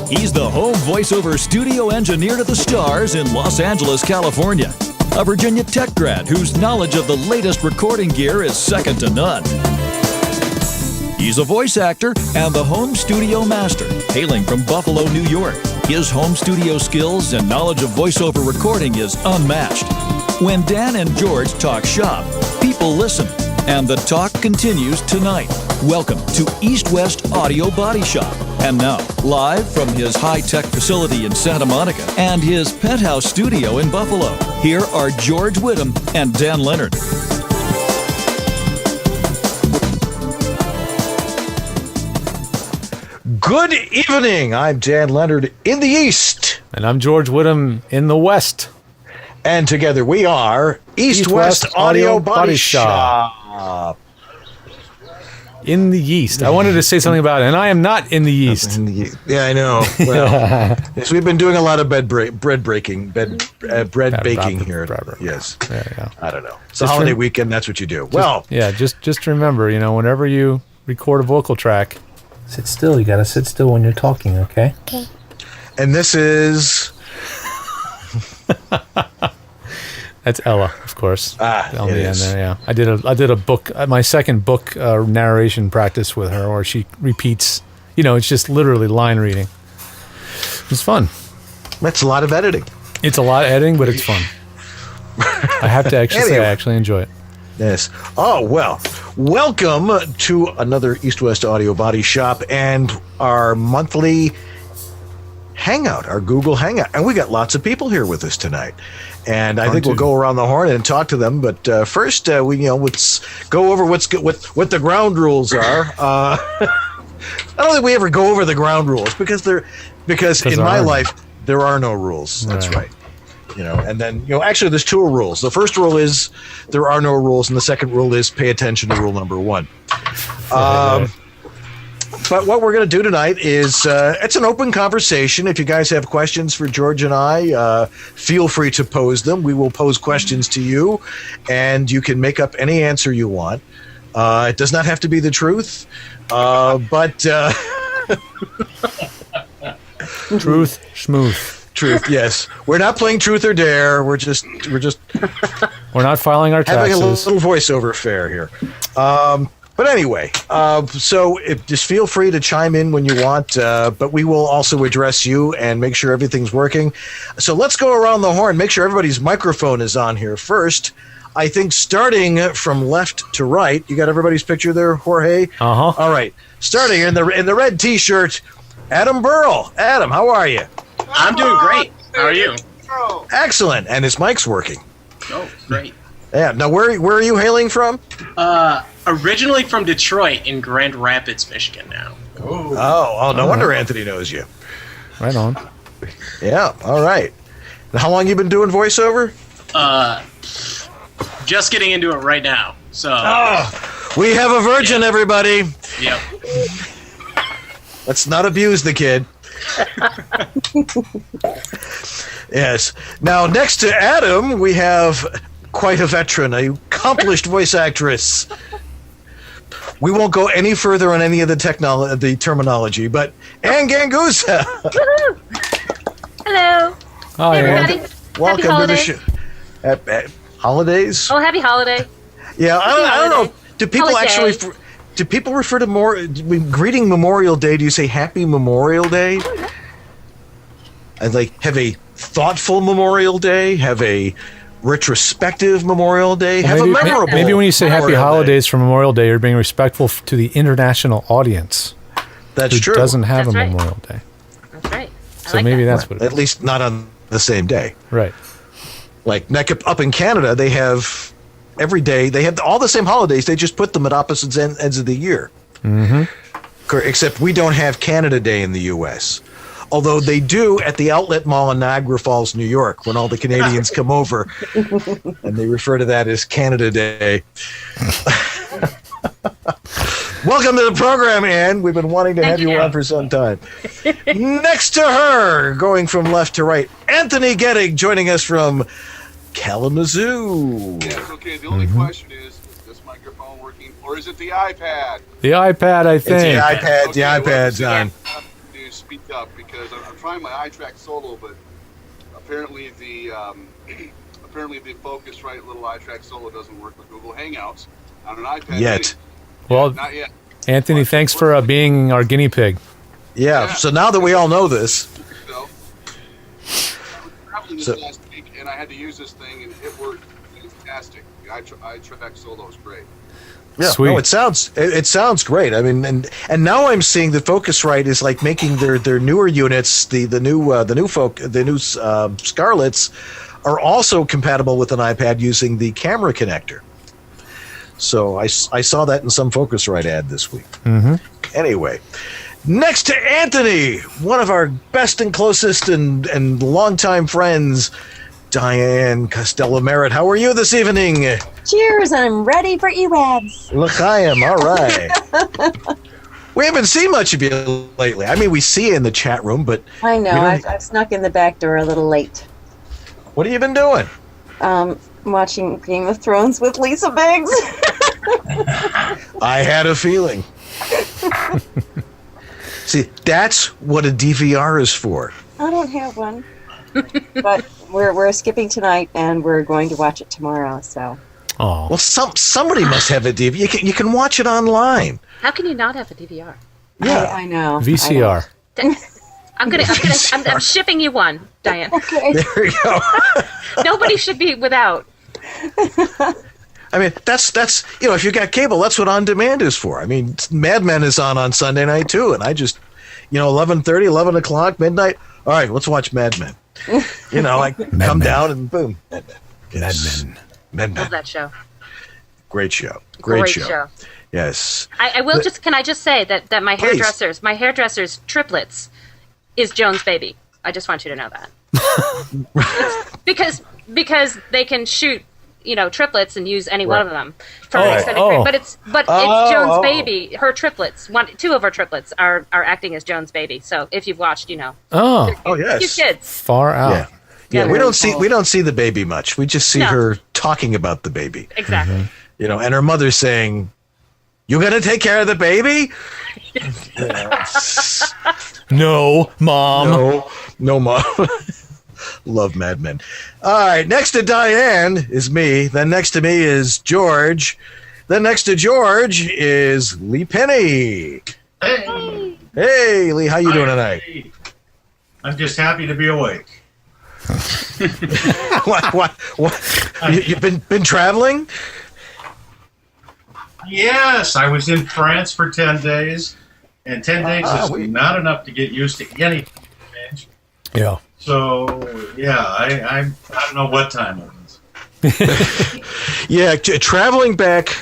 He's the home voiceover studio engineer to the stars in Los Angeles, California. A Virginia Tech grad whose knowledge of the latest recording gear is second to none. He's a voice actor and the home studio master, hailing from Buffalo, New York. His home studio skills and knowledge of voiceover recording is unmatched. When Dan and George talk shop, people listen, and the talk continues tonight. Welcome to East West Audio Body Shop. And now, live from his high-tech facility in Santa Monica and his penthouse studio in Buffalo, here are George Whittam and Dan Leonard. Good evening. I'm Dan Leonard in the East. And I'm George Whittam in the West. And together we are East West Audio Body Shop. In the East. I wanted to say something about it, and I am not in the East. Yeah, I know. Well, yes, we've been doing a lot of bread baking here. Yes. Yeah. I don't know. It's a holiday weekend. That's what you do. Just remember, whenever you record a vocal track, sit still. You got to sit still when you're talking, okay? Okay. And this is... That's Ella, of course. On the end there, yeah. I did a book, my second book narration practice with her, where she repeats. It's just literally line reading. It's fun. That's a lot of editing. It's a lot of editing, but it's fun. I have to actually say I actually enjoy it. Yes. Oh, well, welcome to another East West Audio Body Shop and our monthly Hangout, our Google Hangout. And we got lots of people here with us tonight. And I think we'll go around the horn and talk to them. But first, let's go over what the ground rules are. I don't think we ever go over the ground rules because in my life there are no rules. That's right. And then actually there's two rules. The first rule is there are no rules, and the second rule is pay attention to rule number one. But what we're going to do tonight is it's an open conversation. If you guys have questions for George and I, feel free to pose them. We will pose questions to you, and you can make up any answer you want. It does not have to be the truth, but truth, schmooth. Truth, yes. We're not playing truth or dare. We're not filing our taxes. Having a little voiceover fair here. But anyway, so just feel free to chime in when you want, but we will also address you and make sure everything's working. So let's go around the horn, make sure everybody's microphone is on here first. I think starting from left to right, you got everybody's picture there, Jorge? Uh-huh. All right. Starting in the red T-shirt, Adam Burl. Adam, how are you? I'm doing great. How are you? Excellent. And his mic's working. Oh, great. Yeah. Now, where are you hailing from? Originally from Detroit in Grand Rapids, Michigan now. Oh, no wonder Anthony knows you. Right on. Yeah, all right. And how long you been doing voiceover? Just getting into it right now. So. We have a virgin, everybody. Yep. Let's not abuse the kid. Yes. Now, next to Adam, we have quite a veteran, a accomplished voice actress. We won't go any further on any of the terminology, but Anne Ganguzza. Hello. Hi, everybody. Welcome to the show. Holidays? Oh, happy holiday. Yeah, I don't know. Do people Holiday. actually... Do people refer to when greeting Memorial Day? Do you say Happy Memorial Day? And have a thoughtful Memorial Day, have a retrospective Memorial Day, have a memorable. Maybe when you say Happy Memorial Holidays Day. for Memorial Day, you're being respectful to the international audience. That's true. Who doesn't have That's a right. Memorial Day. That's right. So maybe that's what it is. At least not on the same day. Right. Like up in Canada, they have every day. They have all the same holidays. They just put them at opposite ends of the year. Mm-hmm. Except we don't have Canada Day in the U.S. Although they do at the Outlet Mall in Niagara Falls, New York, when all the Canadians come over, and they refer to that as Canada Day. Welcome to the program, Ann. We've been wanting to have you on for some time. Next to her, going from left to right, Anthony Gettig, joining us from Kalamazoo. Yes, okay. The only question is this microphone working, or is it the iPad? The iPad, I think. It's the iPad. Okay, The iPad's on. Produce speak up because I'm trying my iTrack Solo, but apparently the Focusrite little iTrack Solo doesn't work with Google Hangouts on an iPad. Yet. Well, Not yet. Anthony, thanks for being our guinea pig. Yeah. So now that we all know this, So, I was traveling this last week, and I had to use this thing, and it worked fantastic. The iTrack Solo is great. yeah, Sweet. no, it sounds great. I mean, and now I'm seeing that Focusrite is like making their newer units, the new Scarlets, are also compatible with an iPad using the camera connector. So I saw that in some Focusrite ad this week. Mm-hmm. Anyway, next to Anthony, one of our best and closest and longtime friends, Diane Costello Merritt. How are you this evening? Cheers, I'm ready for EWABS. L'chaim, all right. We haven't seen much of you lately. I mean, we see you in the chat room, but I know, we don't- I've snuck in the back door a little late. what have you been doing? Watching Game of Thrones with Lisa Biggs. I had a feeling. See, that's what a DVR is for. I don't have one. But we're skipping tonight, and we're going to watch it tomorrow, so. Oh, Well, somebody must have a DVR. You can watch it online. How can you not have a DVR? Yeah. I know. VCR. I'm shipping you one, Diane. Okay. There you go. Nobody should be without. I mean, that's if you got cable, that's what on demand is for. I mean, Mad Men is on Sunday night too, and I just 11:30, 11 o'clock, midnight. All right, let's watch Mad Men. I come Men. down and boom. Mad Men. Mad Yes. Men. Mad Men. Love that show. Great show. Great show. Yes. I will just. Can I just say that my Please. hairdresser's triplets is Joan's baby. I just want you to know that. because they can shoot, triplets and use any one of them for an extended period. But it's Joan's baby. Her triplets, two of her triplets are acting as Joan's baby. So if you've watched, Oh, yes. cute kids. far out. Yeah. Yeah, we don't see the baby much. We just see No. her talking about the baby. Exactly. And her mother saying, "You gonna take care of the baby?" No, Mom. No, Mom. Love Mad Men. All right, next to Diane is me. Then next to me is George. Then next to George is Lee Pinney. Hey, Hey, Lee, how you doing tonight? I'm just happy to be awake. What? You've been traveling? Yes, I was in France for 10 days, and 10 days is not enough to get used to anything. Yeah. So, yeah, I don't know what time it is. Yeah, traveling back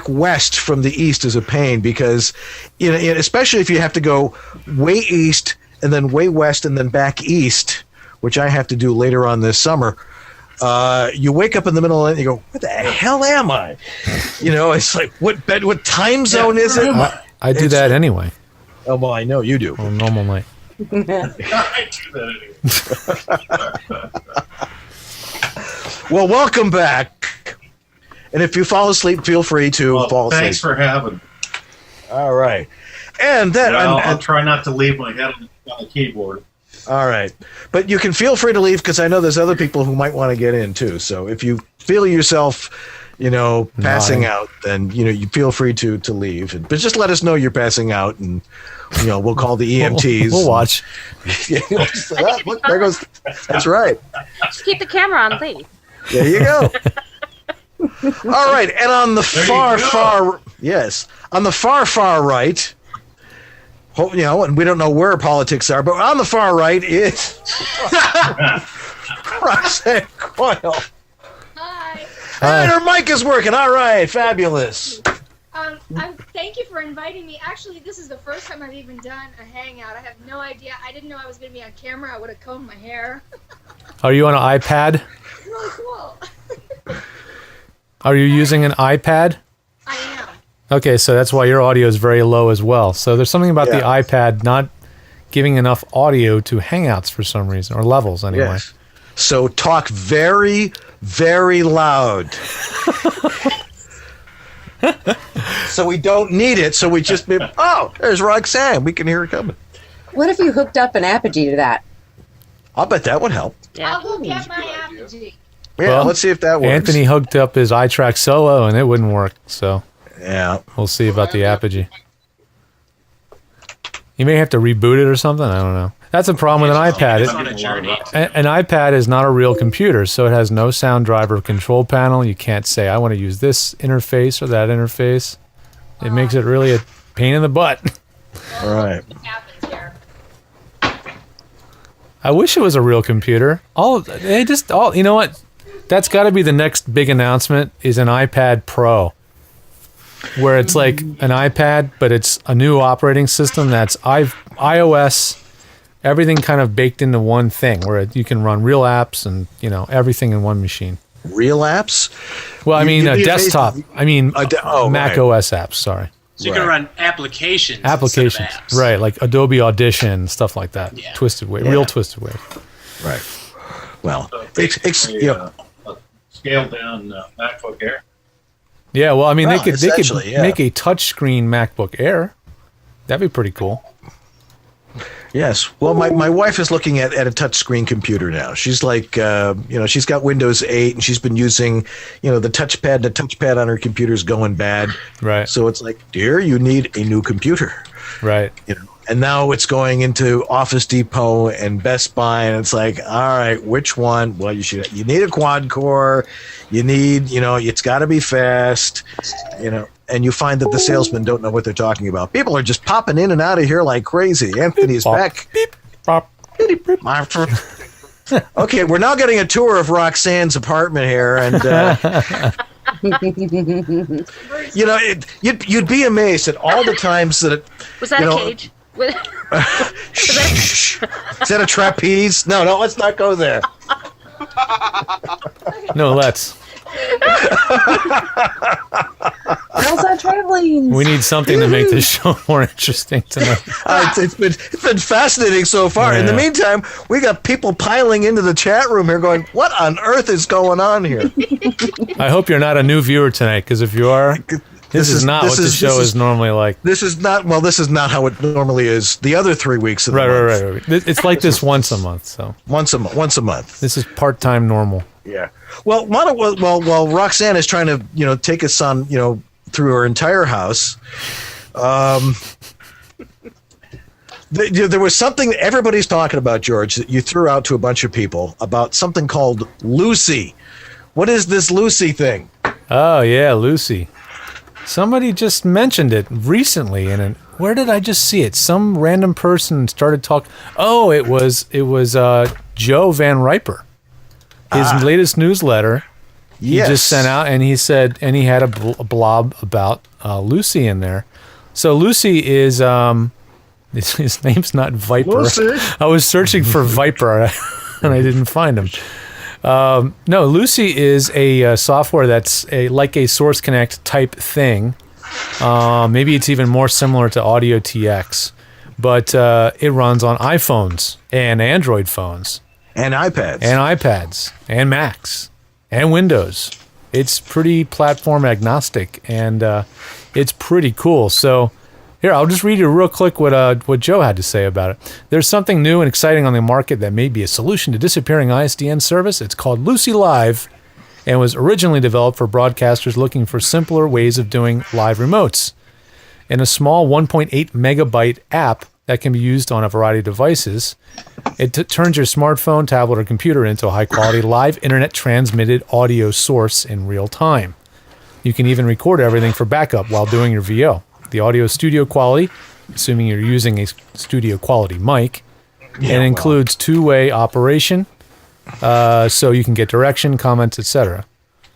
west from the east is a pain because, especially if you have to go way east and then way west and then back east, which I have to do later on this summer. You wake up in the middle of the night and you go, "Where the hell am I?" It's like, what time zone is it? I do that anyway Oh, well, I know you do. on a normal night. I do that anyway. Well, welcome back. And if you fall asleep, feel free to fall asleep. Thanks for having me. All right. And then I'll try not to leave my head on the keyboard. all right. But you can feel free to leave because I know there's other people who might want to get in too. So if you feel yourself, passing out, then you feel free to leave. But just let us know you're passing out, and we'll call the EMTs. We'll watch. Look, there goes. That's right. Just keep the camera on Lee. There you go. All right, and on the far right, and we don't know where politics are, but on the far right is Roxanne Coyne. Hi. And her mic is working. All right, fabulous. Thank you for inviting me. Actually, this is the first time I've even done a hangout. I have no idea. I didn't know I was going to be on camera. I would have combed my hair. Are you on an iPad? It's really cool. Are you using an iPad? I am. Okay, so that's why your audio is very low as well. So there's something about the iPad not giving enough audio to Hangouts for some reason, or levels anyway. Yes. So talk very, very loud. So we don't need it. So we just there's Roxanne. We can hear her coming. What if you hooked up an Apogee to that? I'll bet that would help. Yeah. I'll go get my Apogee. Yeah, Well, let's see if that works. Anthony hooked up his iTrack Solo and it wouldn't work. So Yeah. we'll see about the Apogee. You may have to reboot it or something. I don't know. That's a problem with an iPad. It's on a journey. An iPad is not a real computer, so it has no sound driver control panel. You can't say, I want to use this interface or that interface. It makes it really a pain in the butt. All right. What happens here? I wish it was a real computer. You know what? That's got to be the next big announcement is an iPad Pro, where it's like an iPad, but it's a new operating system that's iOS, everything kind of baked into one thing, where you can run real apps and everything in one machine. Real apps? Well, I mean, You'd a be desktop. amazed- I mean, Mac right. OS apps. Sorry, So you can run applications. applications. Instead of apps. Right, like Adobe Audition, stuff like that. Yeah. Twisted Wave, Yeah. real Twisted Wave. Right. Well, A scaled down MacBook Air. Yeah, well, I mean, Well, they could essentially, yeah. make a touchscreen MacBook Air. That'd be pretty cool. yes. Well, my wife is looking at a touchscreen computer now. She's like, she's got Windows 8 and she's been using, the touchpad. The touchpad on her computer is going bad. Right. So it's like, dear, you need a new computer. Right. And now it's going into Office Depot and Best Buy, and it's like, all right, which one? Well, you need a quad core. You need, it's got to be fast, and you find that the salesmen don't know what they're talking about. People are just popping in and out of here like crazy. Anthony's Pop. back. Beep, pop. Okay, we're now getting a tour of Roxanne's apartment here, and you'd be amazed at all the times that it. Was that a cage? Shh. Is that a trapeze? No, let's not go there. No, let's. Girls on trampolines. We need something to make this show more interesting tonight. It's been fascinating so far. In the Yeah. meantime, we got people piling into the chat room here going, what on earth is going on here? I hope you're not a new viewer tonight, because if you are, this is not what the show is normally like. This is not how it normally is the other 3 weeks of the month. Right. It's like this once a month. So Once a month. this is part-time normal. Yeah. Well, while Roxanne is trying to, take us on, through her entire house, there was something that everybody's talking about, George, that you threw out to a bunch of people about something called Lucy. What is this Lucy thing? Oh yeah, Lucy. Somebody just mentioned it recently, and where did I just see it? Some random person started talking. Oh, it was Joe Van Riper. His latest newsletter. He just sent out, and he said, and he had a blob about Lucy in there. So Lucy is his name's not Viper. Lucy. I was searching for Viper, and I didn't find him. No, Lucy is a software that's like a Source Connect type thing. Maybe it's even more similar to Audio TX, but it runs on iPhones and Android phones. And iPads. And Macs and Windows. It's pretty platform agnostic, and it's pretty cool. So here, I'll just read you real quick what Joe had to say about it. There's something new and exciting on the market that may be a solution to disappearing ISDN service. It's called Lucy Live and was originally developed for broadcasters looking for simpler ways of doing live remotes. In a small 1.8 megabyte app that can be used on a variety of devices, it turns your smartphone, tablet, or computer into a high-quality live internet transmitted audio source in real time. You can even record everything for backup while doing your VO. The audio is studio quality, assuming you're using a studio quality mic, and includes two-way operation, so you can get direction, comments, etc.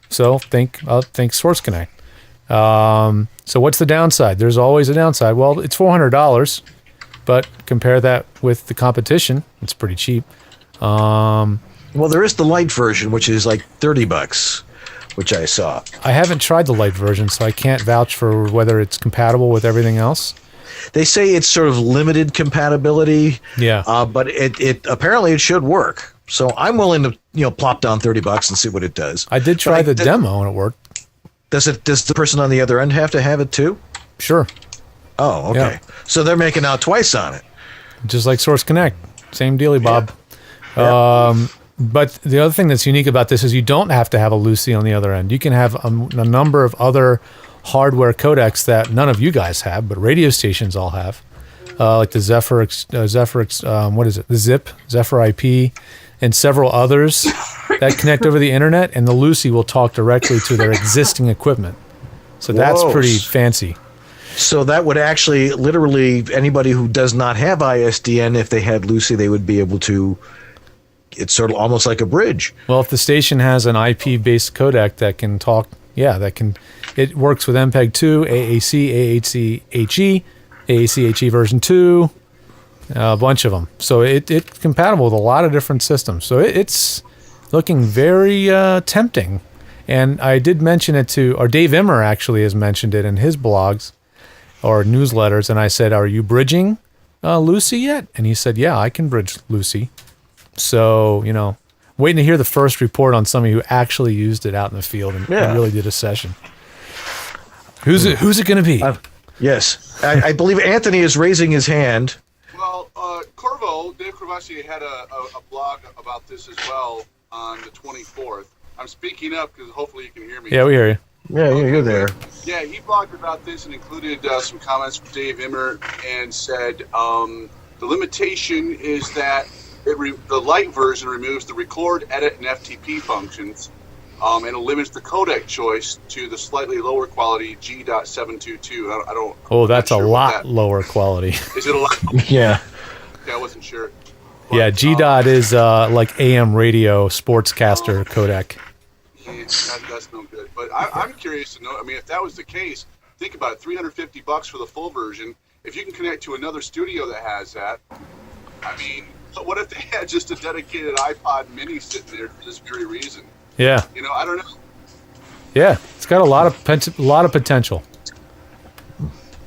So think Source Connect. So what's the downside? There's always a downside. Well, it's $400, but compare that with the competition, it's pretty cheap. Well, there is the light version, which is like $30, which I saw. I haven't tried the light version, so I can't vouch for whether it's compatible with everything else. They say it's sort of limited compatibility. Yeah. But it apparently it should work. So I'm willing to plop down $30 and see what it does. I did try the demo and it worked. Does the person on the other end have to have it too? Sure. Oh, okay. Yeah. So they're making out twice on it. just like Source Connect. Same dealy, Bob. But the other thing that's unique about this is you don't have to have a Lucy on the other end. You can have a number of other hardware codecs that none of you guys have, but radio stations all have, like the Zephyr, what is it? The Zip, Zephyr IP, and several others that connect over the internet. And the Lucy will talk directly to their existing equipment. So that's pretty fancy. So that would actually, literally, anybody who does not have ISDN, if they had Lucy, they would be able to. It's sort of almost like a bridge. Well, if the station has an IP-based codec that can talk, it works with MPEG-2, AAC, AAC-HE, AAC-HE version 2, a bunch of them. So it's compatible with a lot of different systems. So it's looking very tempting. And I did mention it or Dave Immer actually has mentioned it in his blogs or newsletters. And I said, are you bridging Lucy yet? And he said, yeah, I can bridge Lucy. So, waiting to hear the first report on somebody who actually used it out in the field and really did a session. Who's it going to be? Yes. I believe Anthony is raising his hand. Well, Dave Corvasi had a blog about this as well on the 24th. I'm speaking up because hopefully you can hear me. Yeah, we hear you. Yeah, you're there. Yeah, he blogged about this and included some comments from Dave Immer and said the limitation is that the light version removes the record, edit, and FTP functions, and it limits the codec choice to the slightly lower quality G.722. I don't. Oh, that's a lot lower quality. Is it a lot? Yeah. Yeah, I wasn't sure. But, yeah, G.dot is like AM radio sportscaster codec. Yeah, that's no good. But I'm curious to know. I mean, if that was the case, think about it: $350 for the full version. If you can connect to another studio that has that, I mean. But what if they had just a dedicated iPod Mini sitting there for this very reason? Yeah. I don't know. Yeah, it's got a lot of potential.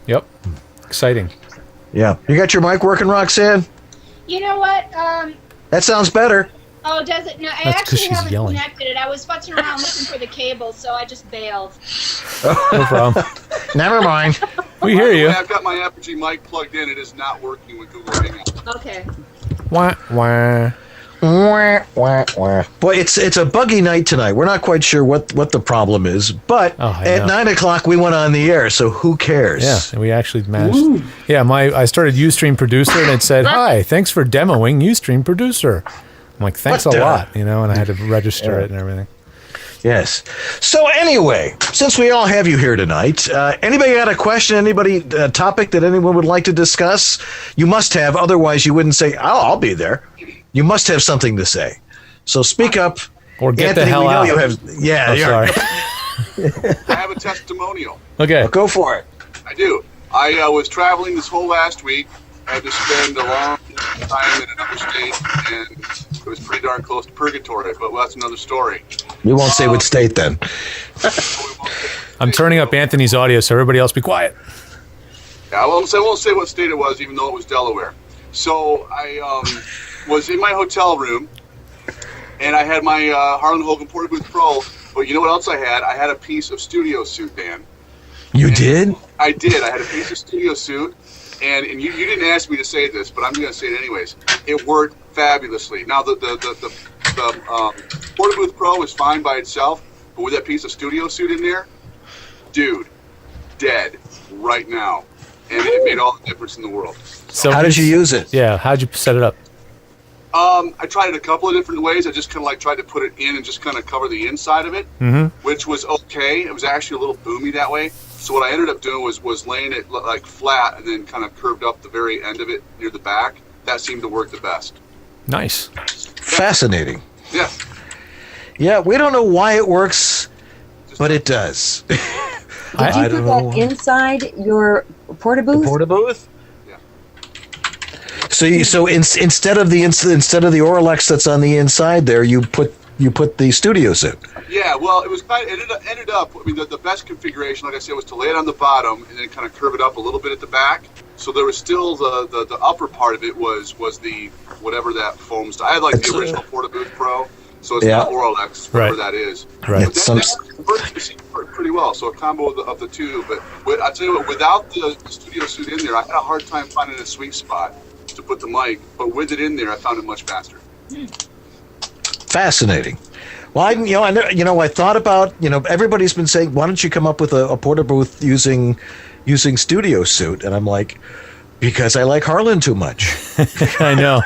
Yep, exciting. Yeah, you got your mic working, Roxanne? You know what? That sounds better. Oh, does it? No, I That's 'cause actually she's haven't yelling. connected it. I was futzing around looking for the cable, so I just bailed. No problem. Never mind. We hear you. I've got my Apogee mic plugged in. It is not working with Google Hangouts. Okay. Wah, wah. Wah, wah, wah. Boy, it's a buggy night tonight. We're not quite sure what the problem is, but at 9 o'clock we went on the air, so who cares? Yeah, and we actually managed. Ooh. Yeah, I started Ustream Producer, and it said, "Hi, thanks for demoing Ustream Producer." I'm like, "Thanks a lot," and I had to register it and everything. Yes. So anyway, since we all have you here tonight, anybody got a question? Anybody a topic that anyone would like to discuss? You must have, otherwise you wouldn't say, I'll be there. You must have something to say. So speak up. Or get Anthony, the hell we know out. You have, sorry. I have a testimonial. Okay. Well, go for it. I do. I was traveling this whole last week. I had to spend a long time in another state, and it was pretty darn close to purgatory, but that's another story. We won't say what state then. I'm turning up Anthony's audio, so everybody else be quiet. Yeah, I won't say what state it was, even though it was Delaware. So I was in my hotel room, and I had my Harlan Hogan Porta-Booth Pro, but you know what else I had? I had a piece of studio suit, Dan. You did? I did. I had a piece of studio suit. And you didn't ask me to say this, but I'm going to say it anyways. It worked fabulously. Now the Porta-Booth Pro is fine by itself, but with that piece of studio suit in there, dude, dead right now, and it made all the difference in the world. So how did you use it? Yeah, how'd you set it up? I tried it a couple of different ways. I just kind of tried to put it in and just kind of cover the inside of it, which was okay. It was actually a little boomy that way. So what I ended up doing was laying it like flat and then kind of curved up the very end of it near the back. That seemed to work the best. Nice. Fascinating. Yeah. Yeah, we don't know why it works, but it does. Did you put that inside your Porta-Booth? Porta-Booth? So instead of the Oralex that's on the inside there, you put the studio suit. Yeah, well, it was ended up. I mean, the best configuration, like I said, was to lay it on the bottom and then kind of curve it up a little bit at the back. So there was still the upper part of it was the whatever that foam. I had like the original Porta-Booth Pro, so it's not Oralex, whatever that is. Right. But that worked pretty well. So a combo of the two. But I tell you what, without the studio suit in there, I had a hard time finding a sweet spot. to put the mic, but with it in there, I found it much faster. Fascinating. Well, I thought about, everybody's been saying, why don't you come up with a Porta-Booth using Studio Suite? And I'm like, because I like Harlan too much. I know.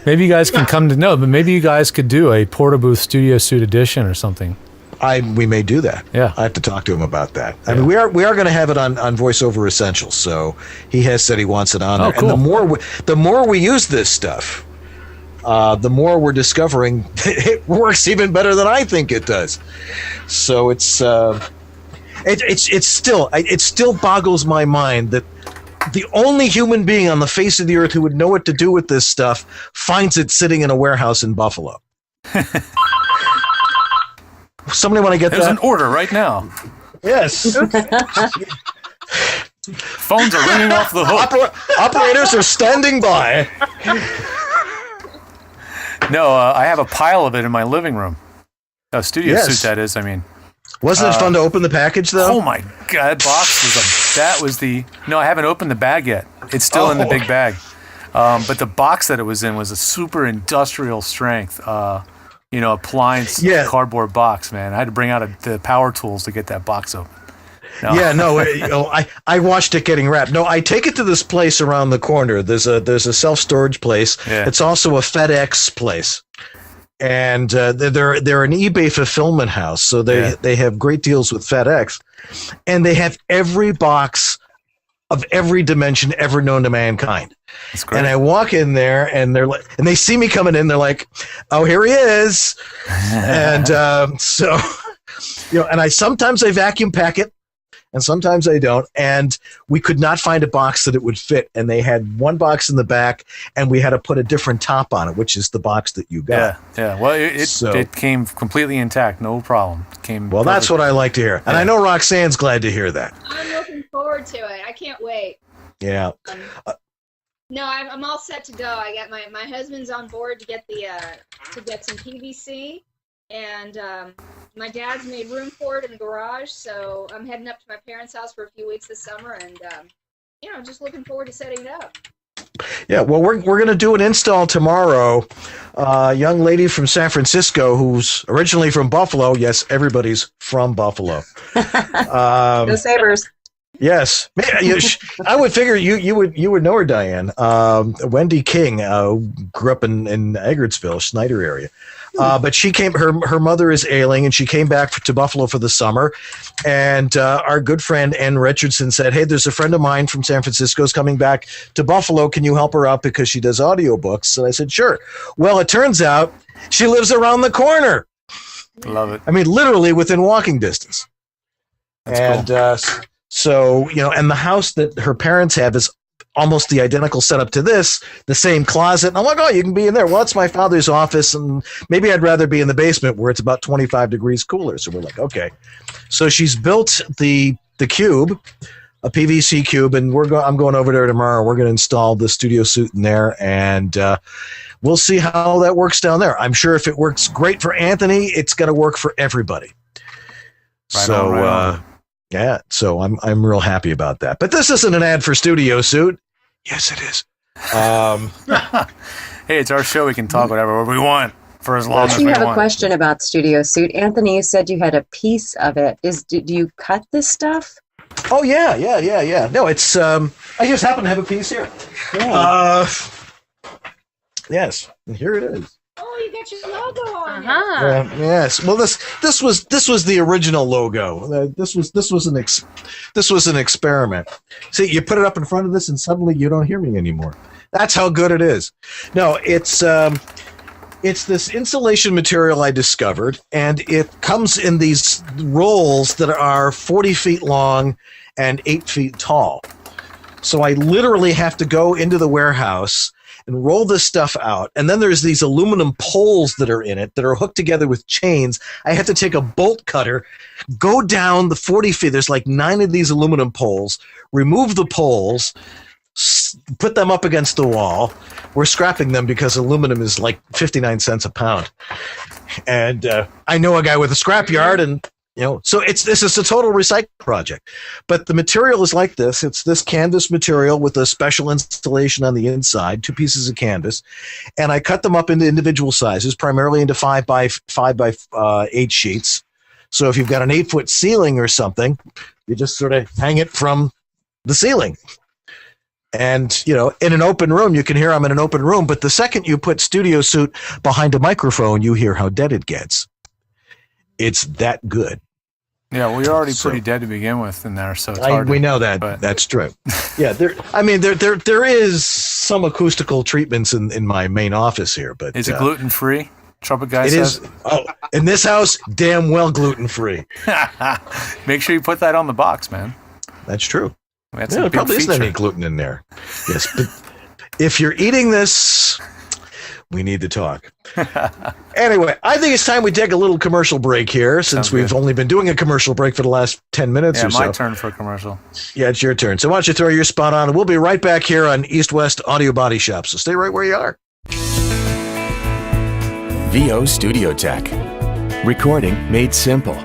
Maybe you guys can come to know, but maybe you guys could do a Porta-Booth Studio Suite edition or something. We may do that. Yeah. I have to talk to him about that. I mean, we are going to have it on VoiceOver Essentials, so he has said he wants it on there. Cool. And the more we use this stuff, the more we're discovering it works even better than I think it does. So it still boggles my mind that the only human being on the face of the earth who would know what to do with this stuff finds it sitting in a warehouse in Buffalo. Somebody want to get There's that? an order right now. Yes. Phones are ringing off the hook. Operators are standing by. No, I have a pile of it in my living room. Studio Suite, that is. I mean, wasn't it fun to open the package though? Oh my god, that box was No, I haven't opened the bag yet. It's still in the big bag. But the box that it was in was a super industrial strength, appliance cardboard box. Man, I had to bring out the power tools to get that box open. No. Yeah, no, I watched it getting wrapped. No, I take it to this place around the corner. There's a self-storage place. Yeah. It's also a FedEx place. And they're an eBay fulfillment house, so they have great deals with FedEx. And they have every box of every dimension ever known to mankind. That's great. And I walk in there, and they see me coming in. They're like, "Oh, here he is!" And so, and sometimes I vacuum pack it. And sometimes they don't. And we could not find a box that it would fit. And they had one box in the back, and we had to put a different top on it, which is the box that you got. Yeah. Well, it came completely intact, no problem. Well, that's what I like to hear. And I know Roxanne's glad to hear that. I'm looking forward to it. I can't wait. Yeah. No, I'm all set to go. I got my husband's on board to get some PVC. And my dad's made room for it in the garage, so I'm heading up to my parents' house for a few weeks this summer, and just looking forward to setting it up. Yeah, well, we're going to do an install tomorrow. A young lady from San Francisco who's originally from Buffalo. Yes, everybody's from Buffalo. Go Sabres. Yes, I would figure you would know her, Diane. Wendy King grew up in Eggertsville, Snyder area. But she came. Her mother is ailing, and she came back to Buffalo for the summer. And our good friend Ann Richardson said, "Hey, there's a friend of mine from San Francisco is coming back to Buffalo. Can you help her out because she does audiobooks?" And I said, "Sure." Well, it turns out she lives around the corner. Love it. I mean, literally within walking distance. That's cool. So and the house that her parents have is almost the identical setup to this, the same closet. And I'm like, "Oh, you can be in there." Well, it's my father's office, and maybe I'd rather be in the basement where it's about 25 degrees cooler. So we're like, okay. So she's built the cube, a PVC cube, and I'm going over there tomorrow. We're going to install the Studio Suite in there, and we'll see how that works down there. I'm sure if it works great for Anthony, it's going to work for everybody. Right on. Yeah, so I'm real happy about that. But this isn't an ad for Studio Suite. Yes, it is. Hey, it's our show. We can talk whatever we want for as long as we want. I have a question about Studio Suite. Anthony, you said you had a piece of it. Do you cut this stuff? Oh, yeah. No, it's I just happen to have a piece here. Yeah. Yes, and here it is. Oh, you got your logo on Uh-huh. Yes. Well, this was the original logo. This was an experiment. See, you put it up in front of this, and suddenly you don't hear me anymore. That's how good it is. No, it's this insulation material I discovered, and it comes in these rolls that are 40 feet long and 8 feet tall. So I literally have to go into the warehouse and roll this stuff out. And then there's these aluminum poles that are in it that are hooked together with chains. I have to take a bolt cutter, go down the 40 feet. There's like 9 of these aluminum poles, remove the poles, put them up against the wall. We're scrapping them because aluminum is like 59 cents a pound. And I know a guy with a scrapyard, and So this is a total recycle project, but the material is like this. It's this canvas material with a special installation on the inside, 2 pieces of canvas, and I cut them up into individual sizes, primarily into 5 by 8 sheets. So if you've got an 8-foot ceiling or something, you just sort of hang it from the ceiling. And, in an open room, you can hear I'm in an open room, but the second you put Studio Suit behind a microphone, you hear how dead it gets. It's that good. Yeah, well, you're already pretty dead to begin with in there, so it's hard. We know that. But. That's true. Yeah, there is some acoustical treatments in my main office here, but is it gluten free? Trumpet guy says it is. Oh, in this house, damn well gluten free. Make sure you put that on the box, man. That's true. That's there probably isn't any gluten in there. Yes, but if you're eating this, we need to talk. Anyway, I think it's time we take a little commercial break here, since we've only been doing a commercial break for the last 10 minutes or so. My turn for a commercial. Yeah, it's your turn. So why don't you throw your spot on, and we'll be right back here on East West Audio Body Shop. So stay right where you are. VO Studio Tech. Recording made simple.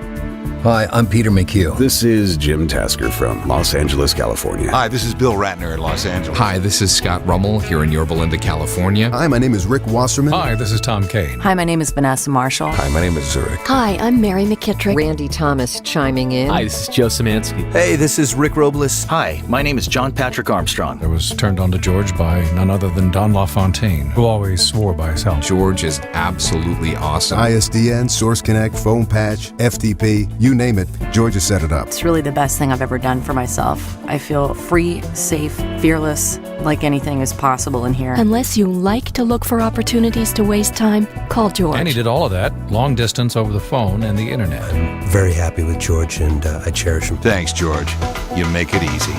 Hi, I'm Peter McHugh. This is Jim Tasker from Los Angeles, California. Hi, this is Bill Ratner in Los Angeles. Hi, this is Scott Rummel here in Yorba Linda, California. Hi, my name is Rick Wasserman. Hi, this is Tom Kane. Hi, my name is Vanessa Marshall. Hi, my name is Zurich. Hi, I'm Mary McKittrick. Randy Thomas chiming in. Hi, this is Joe Szymanski. Hey, this is Rick Robles. Hi, my name is John Patrick Armstrong. I was turned on to George by none other than Don LaFontaine, who always swore by his health. George is absolutely awesome. ISDN, Source Connect, Phone Patch, FTP, you name it, George has set it up. It's really the best thing I've ever done for myself. I feel free, safe, fearless, like anything is possible in here. Unless you like to look for opportunities to waste time, call George. And he did all of that, long distance over the phone and the internet. I'm very happy with George, and I cherish him. Thanks, George. You make it easy.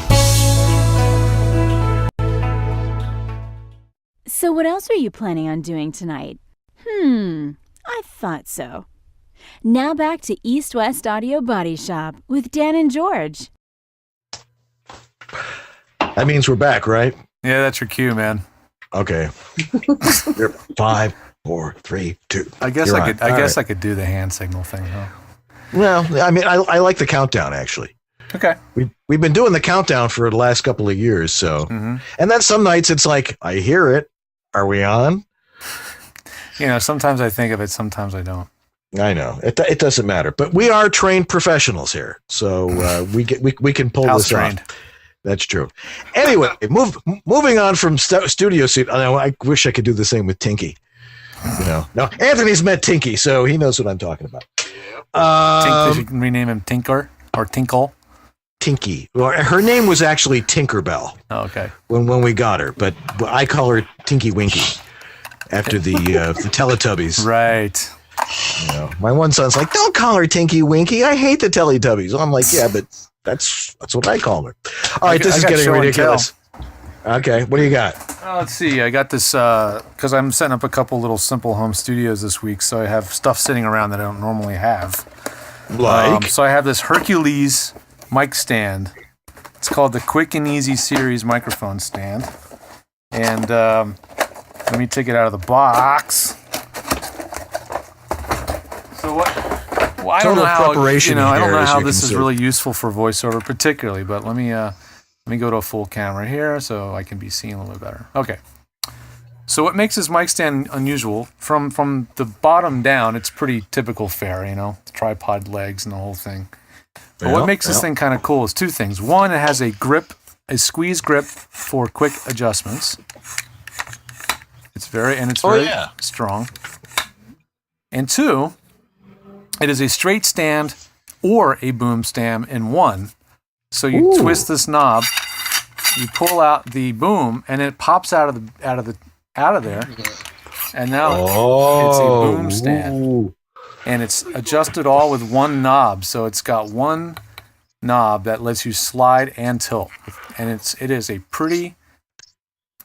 So what else are you planning on doing tonight? I thought so. Now back to East West Audio Body Shop with Dan and George. That means we're back, right? Yeah, that's your cue, man. Okay. 5, 4, 3, 2. I guess I could do the hand signal thing, huh? Well, I mean, I like the countdown, actually. Okay. We've been doing the countdown for the last couple of years, so. Mm-hmm. And then some nights it's like, I hear it. Are we on? Sometimes I think of it, sometimes I don't. I know it doesn't matter, but we are trained professionals here, so we can pull this off. That's true. Anyway, moving on from Studio Suit. I wish I could do the same with Tinky. No, Anthony's met Tinky, so he knows what I'm talking about. You can rename him Tinker or Tinkle. Tinky. Well, her name was actually Tinkerbell. Oh, okay. When we got her, but I call her Tinky Winky after the Teletubbies. Right. My one son's like, don't call her Tinky Winky. I hate the Teletubbies. I'm like, yeah, but that's what I call her. All right, this is getting ridiculous. Okay, what do you got? Let's see. I got this because I'm setting up a couple little simple home studios this week, so I have stuff sitting around that I don't normally have. So I have this Hercules mic stand. It's called the Quick and Easy Series microphone stand. And let me take it out of the box. So what? Well, I don't know how I don't know how this is really useful for voiceover particularly, but let me go to a full camera here so I can be seen a little bit better. Okay. So what makes this mic stand unusual? From the bottom down, it's pretty typical fare, the tripod legs and the whole thing. But what makes this thing kind of cool is two things. One, it has a squeeze grip for quick adjustments. It's very strong. And two, it is a straight stand or a boom stand in one. So you twist this knob, you pull out the boom, and it pops out of there. And now it's a boom stand. And it's adjusted all with one knob. So it's got one knob that lets you slide and tilt. And it is a pretty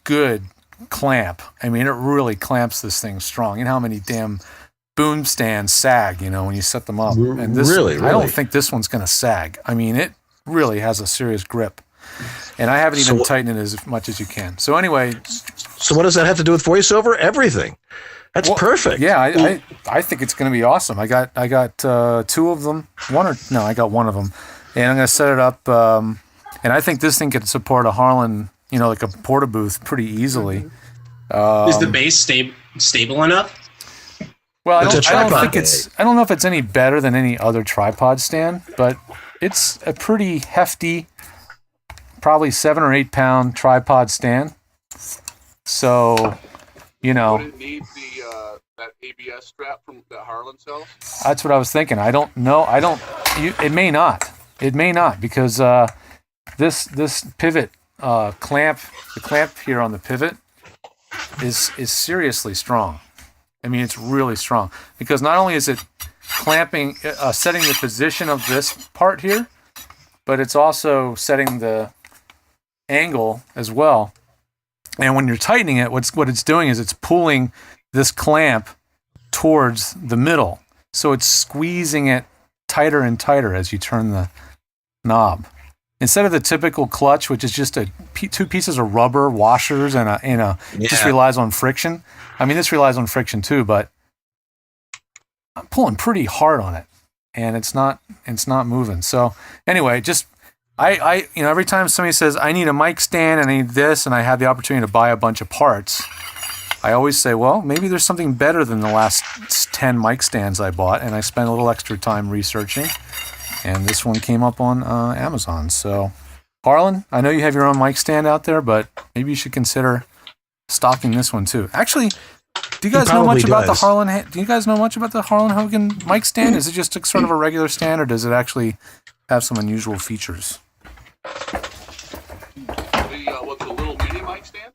good clamp. I mean, it really clamps this thing strong. You know how many damn boom stands sag, when you set them up. And this, really? I don't think this one's going to sag. I mean, it really has a serious grip. And I haven't even tightened it as much as you can. So anyway. So what does that have to do with voiceover? Everything. That's perfect. Yeah, I think it's going to be awesome. I got 2 of them. I got 1 of them, and I'm going to set it up. And I think this thing could support a Harlan, like a Porta-Booth pretty easily. Is the base stable enough? Well, I don't know if it's any better than any other tripod stand, but it's a pretty hefty, probably 7 or 8 pound tripod stand. So, Would it need that ABS strap that Harlan sells? That's what I was thinking. I don't know. It may not. It may not, because this pivot clamp, the clamp here on the pivot is seriously strong. I mean, it's really strong, because not only is it clamping, setting the position of this part here, but it's also setting the angle as well. And when you're tightening it, what it's doing is it's pulling this clamp towards the middle. So it's squeezing it tighter and tighter as you turn the knob. Instead of the typical clutch, which is just 2 pieces of rubber washers and just relies on friction. I mean, this relies on friction too, but I'm pulling pretty hard on it, and it's not moving. So anyway, just I every time somebody says I need a mic stand and I need this, and I have the opportunity to buy a bunch of parts, I always say, well, maybe there's something better than the last 10 mic stands I bought, and I spent a little extra time researching. And this one came up on Amazon. So, Harlan, I know you have your own mic stand out there, but maybe you should consider stocking this one too. Actually, do you guys know much about the Harlan? Do you guys know much about the Harlan Hogan mic stand? Is it just sort of a regular stand, or does it actually have some unusual features? The little mini mic stand?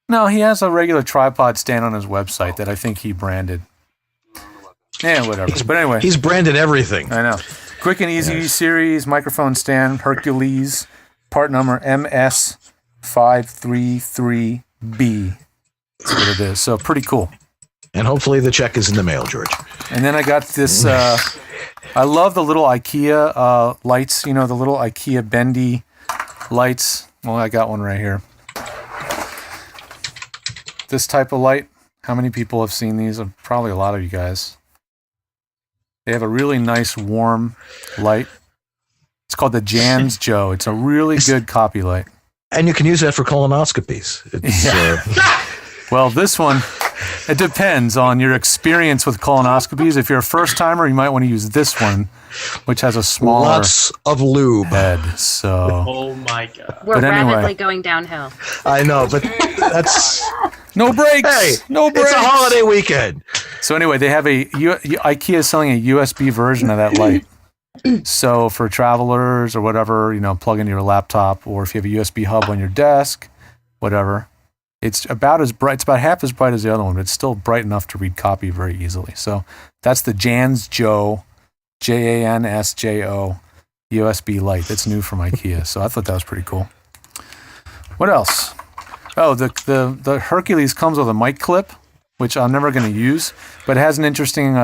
No, he has a regular tripod stand on his website that I think he branded. Yeah, whatever. But anyway, he's branded everything. I know. Quick and Easy Series microphone stand, Hercules, part number MS533B. That's what it is. So pretty cool. And hopefully the check is in the mail, George. And then I got this. I love the little IKEA lights. The little IKEA bendy lights. Well, I got one right here. This type of light. How many people have seen these? Probably a lot of you guys. They have a really nice warm light. It's called the Jansjo. It's a really good copy light. And you can use that for colonoscopies. Well, this one, it depends on your experience with colonoscopies. If you're a first timer, you might want to use this one, which has a smaller lots of lube head. So, oh my God, we're rapidly going downhill. I know, but that's no breaks. Hey, no breaks. It's a holiday weekend. So anyway, they have IKEA is selling a USB version of that light. So for travelers or whatever, plug into your laptop, or if you have a USB hub on your desk, whatever. It's about as bright. It's about half as bright as the other one, but it's still bright enough to read copy very easily. So that's the Jansjo, Jansjo USB light. That's new from IKEA. So I thought that was pretty cool. What else? Oh, the Hercules comes with a mic clip, which I'm never going to use, but it has an interesting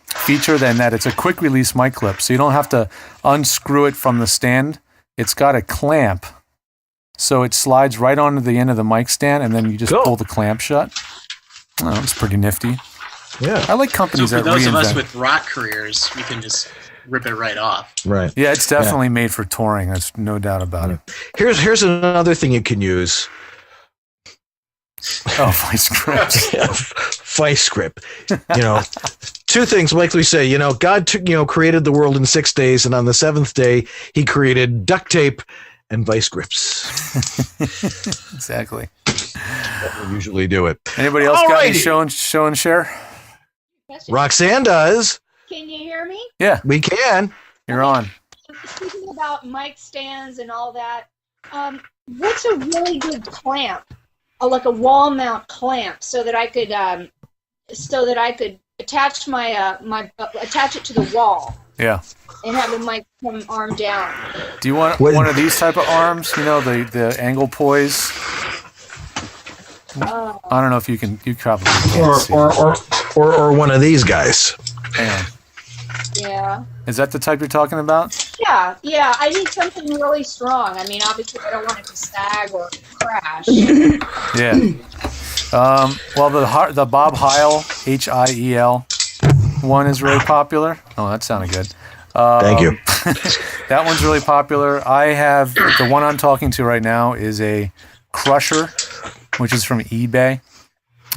feature than that. It's a quick release mic clip, so you don't have to unscrew it from the stand. It's got a clamp, so it slides right onto the end of the mic stand, and then you just pull the clamp shut. Oh, it's pretty nifty. Yeah, I like companies that reinvent. For those of us with rock careers, we can just rip it right off. Right. Yeah, it's definitely made for touring. There's no doubt about it. Here's another thing you can use. Oh, vice grip. Vice grip. 2 things, like we say, God created the world in 6 days, and on the 7th day, he created duct tape and vice grips. Exactly. That we usually do it. Anybody else got any show and share? Roxanne does. Can you hear me? Yeah. We can. You're on. Speaking about mic stands and all that, what's a really good clamp? Like a wall mount clamp, so that I could attach attach it to the wall. Yeah. And have the mic come arm down. Do you want one of these type of arms? the angle poise. I don't know if you can. You probably can't see. Or one of these guys. Hang on. Yeah. Is that the type you're talking about? Yeah. I need something really strong. I mean, obviously, I don't want it to sag or crash. Yeah. Well, the Bob Heil, Hiel one is really popular. Oh, that sounded good. Thank you. That one's really popular. I have the one I'm talking to right now is a Crusher, which is from eBay,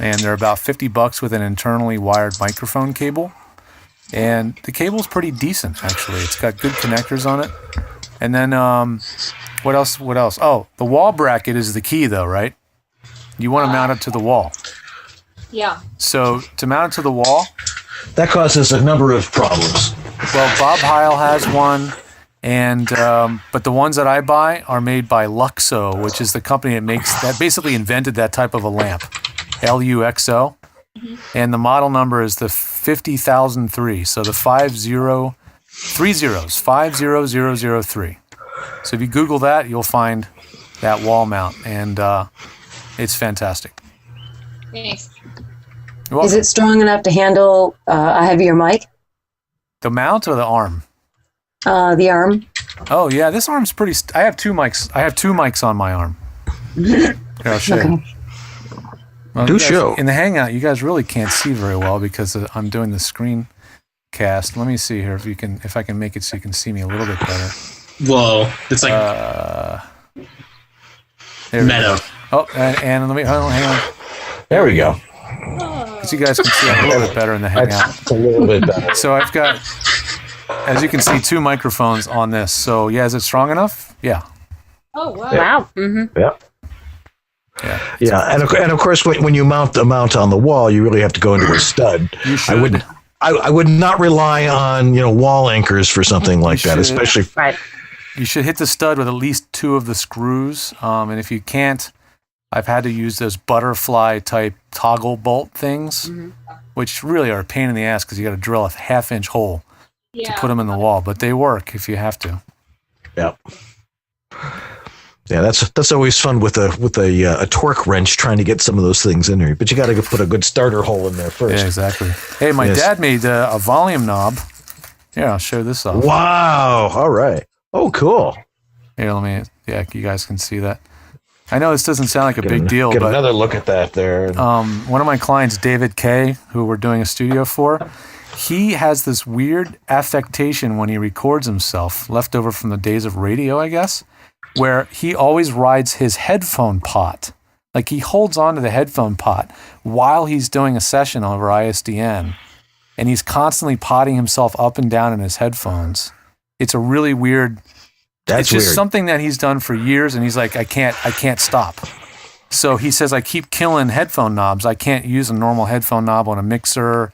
and they're about $50 with an internally wired microphone cable. And the cable's pretty decent, actually. It's got good connectors on it. And then, what else? Oh, the wall bracket is the key, though, right? You want to mount it to the wall. Yeah. So, to mount it to the wall... That causes a number of problems. Well, Bob Heil has one, and but the ones that I buy are made by Luxo, which is the company that basically invented that type of a lamp, LUXO. Mm-hmm. And the model number is the 50003, so the 50003. So if you Google that, you'll find that wall mount, and it's fantastic. Thanks. Is it strong enough to handle a heavier mic? The mount or the arm? The arm. Oh yeah, this arm's pretty. I have two mics. I have two mics on my arm. Here, I'll show you. Well, Do show. In the Hangout, you guys really can't see very well because I'm doing the screen cast. Let me see here if I can make it so you can see me a little bit better. Whoa, it's like meta. Oh, and let me hang on. There we go. So you guys can see a little bit better in the Hangout. It's a little bit better. So I've got, as you can see, two microphones on this. So yeah, is it strong enough? Yeah. Oh wow! Yeah. Wow. Mm-hmm. Yeah. Yeah, and of course, when you mount the mount on the wall, you really have to go into a stud. You should. I would not rely on wall anchors for something like that, especially. Right. You should hit the stud with at least two of the screws, and if you can't, I've had to use those butterfly type toggle bolt things, which really are a pain in the ass because you got to drill a 1/2-inch hole to put them in the wall, but they work if you have to. Yep. Yeah, that's always fun with a torque wrench trying to get some of those things in there. But you got to put a good starter hole in there first. Yeah, exactly. Hey, my dad made a volume knob. Here, I'll show this off. Wow! All right. Oh, cool. Here, you guys can see that. I know this doesn't sound like a big deal, but get another look at that there. One of my clients, David K., who we're doing a studio for, he has this weird affectation when he records himself, left over from the days of radio, I guess, where he always rides his headphone pot. Like he holds on to the headphone pot while he's doing a session over ISDN, and he's constantly potting himself up and down in his headphones. It's a really weird... It's just something that he's done for years, and he's like, I can't stop. So he says, I keep killing headphone knobs. I can't use a normal headphone knob on a mixer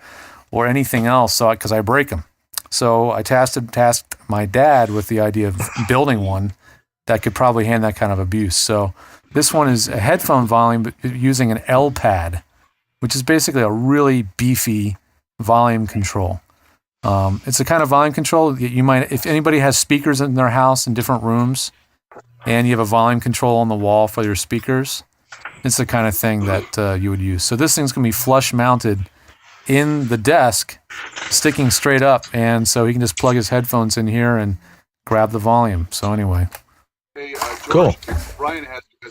or anything else, because I break them. So I tasked my dad with the idea of building one that could probably handle that kind of abuse. So this one is a headphone volume, but using an L pad, which is basically a really beefy volume control. It's a kind of volume control you might, if anybody has speakers in their house in different rooms, and you have a volume control on the wall for your speakers, it's the kind of thing that you would use. So this thing's gonna be flush mounted in the desk, sticking straight up, and so he can just plug his headphones in here and grab the volume. So anyway. Hey, George, cool. Brian has a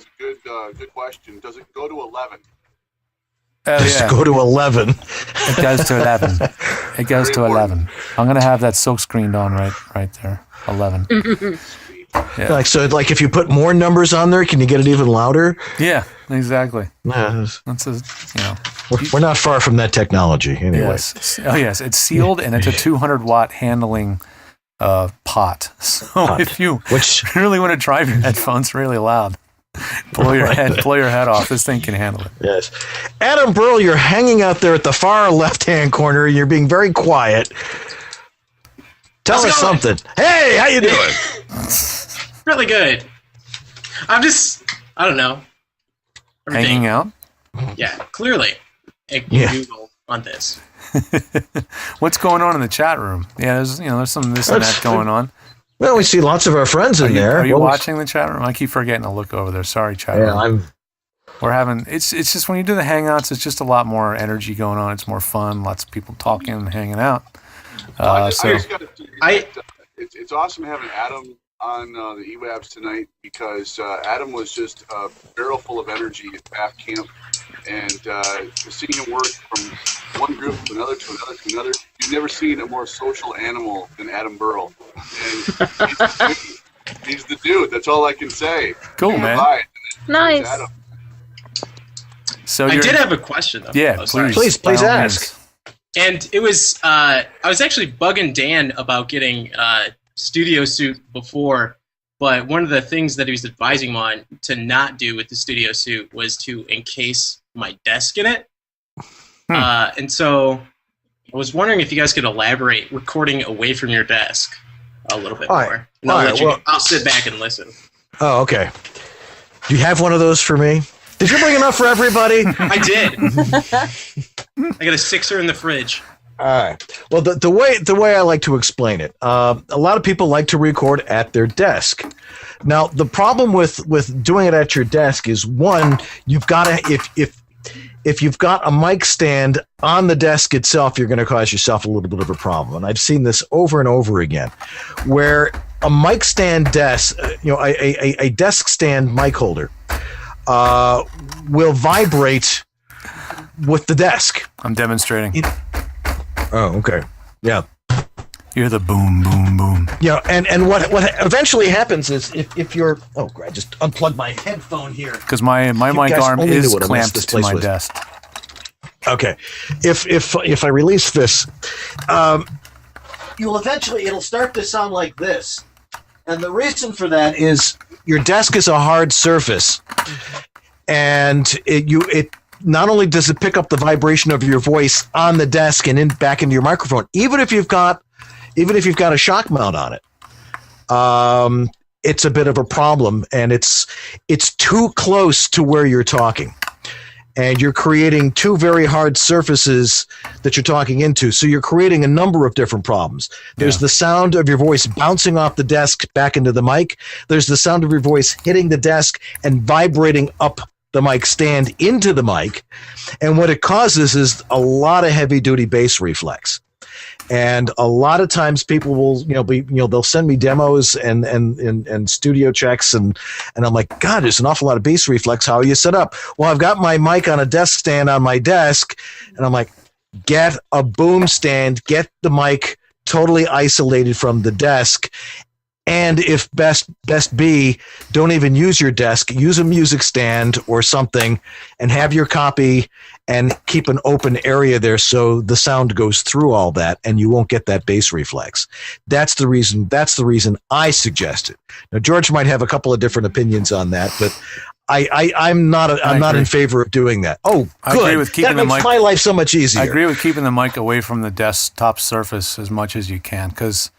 good question. Does it go to 11? Does it go to 11? It goes to 11. It goes to 11. I'm going to have that silk screened on right there. 11. Yeah. Like if you put more numbers on there, can you get it even louder? Yeah, exactly. Yeah. That's we're not far from that technology anyway. Yes. Oh yes, it's sealed and it's a 200-watt handling pot. So if you really want to drive your headphones really loud, blow your head off. This thing can handle it. Yes. Adam Burl, you're hanging out there at the far left-hand corner. You're being very quiet. Tell us something. Hey, how you doing? Really good. I don't know. Hanging out? Yeah, clearly. Google on this. What's going on in the chat room? Yeah, there's some this and that going on. Well, we see lots of our friends in there. Are you watching the chat room? I keep forgetting to look over there. Sorry, chat room. We're having it's just when you do the Hangouts, it's just a lot more energy going on. It's more fun. Lots of people talking and hanging out. It's awesome having Adam on the EWABS tonight because Adam was just a barrel full of energy at BAF camp. And seeing him work from one group to another to another to another, you've never seen a more social animal than Adam Burl. And he's the dude. That's all I can say. Cool, man. Nice. So I did have a question, though. Yeah, please ask. And it was, I was actually bugging Dan about getting Studio Suit before, but one of the things that he was advising me on to not do with the Studio Suit was to encase my desk in it. And so I was wondering if you guys could elaborate recording away from your desk a little bit more. And I'll sit back and listen. Oh, okay. Do you have one of those for me? Did you bring enough for everybody? I did. I got a 6er in the fridge. All right. Well, the way I like to explain it, a lot of people like to record at their desk. Now, the problem with doing it at your desk is, one, you've got to if you've got a mic stand on the desk itself, you're going to cause yourself a little bit of a problem. And I've seen this over and over again, where a mic stand desk, a desk stand mic holder, will vibrate with the desk. I'm demonstrating. Oh, okay. Yeah. You hear the boom, boom, boom. Yeah, and what eventually happens is if you're... Oh, I just unplugged my headphone here. Because my mic arm is clamped to my desk. Okay. If I release this, it'll start to sound like this. And the reason for that is your desk is a hard surface. And it not only does it pick up the vibration of your voice on the desk and back into your microphone, even if you've got a shock mount on it, it's a bit of a problem, and it's too close to where you're talking, and you're creating two very hard surfaces that you're talking into. So you're creating a number of different problems. There's the sound of your voice bouncing off the desk back into the mic. There's the sound of your voice hitting the desk and vibrating up the mic stand into the mic, and what it causes is a lot of heavy duty bass reflex. And a lot of times people will, they'll send me demos and studio checks, and I'm like, God, there's an awful lot of bass reflex. How are you set up? Well, I've got my mic on a desk stand on my desk, and I'm like, get a boom stand, get the mic totally isolated from the desk. And if best be, don't even use your desk. Use a music stand or something, and have your copy, and keep an open area there so the sound goes through all that, and you won't get that bass reflex. That's the reason I suggest it. Now, George might have a couple of different opinions on that, but I'm not in favor of doing that. Oh, good. I agree with keeping that makes my life so much easier. I agree with keeping the mic away from the desktop surface as much as you can, because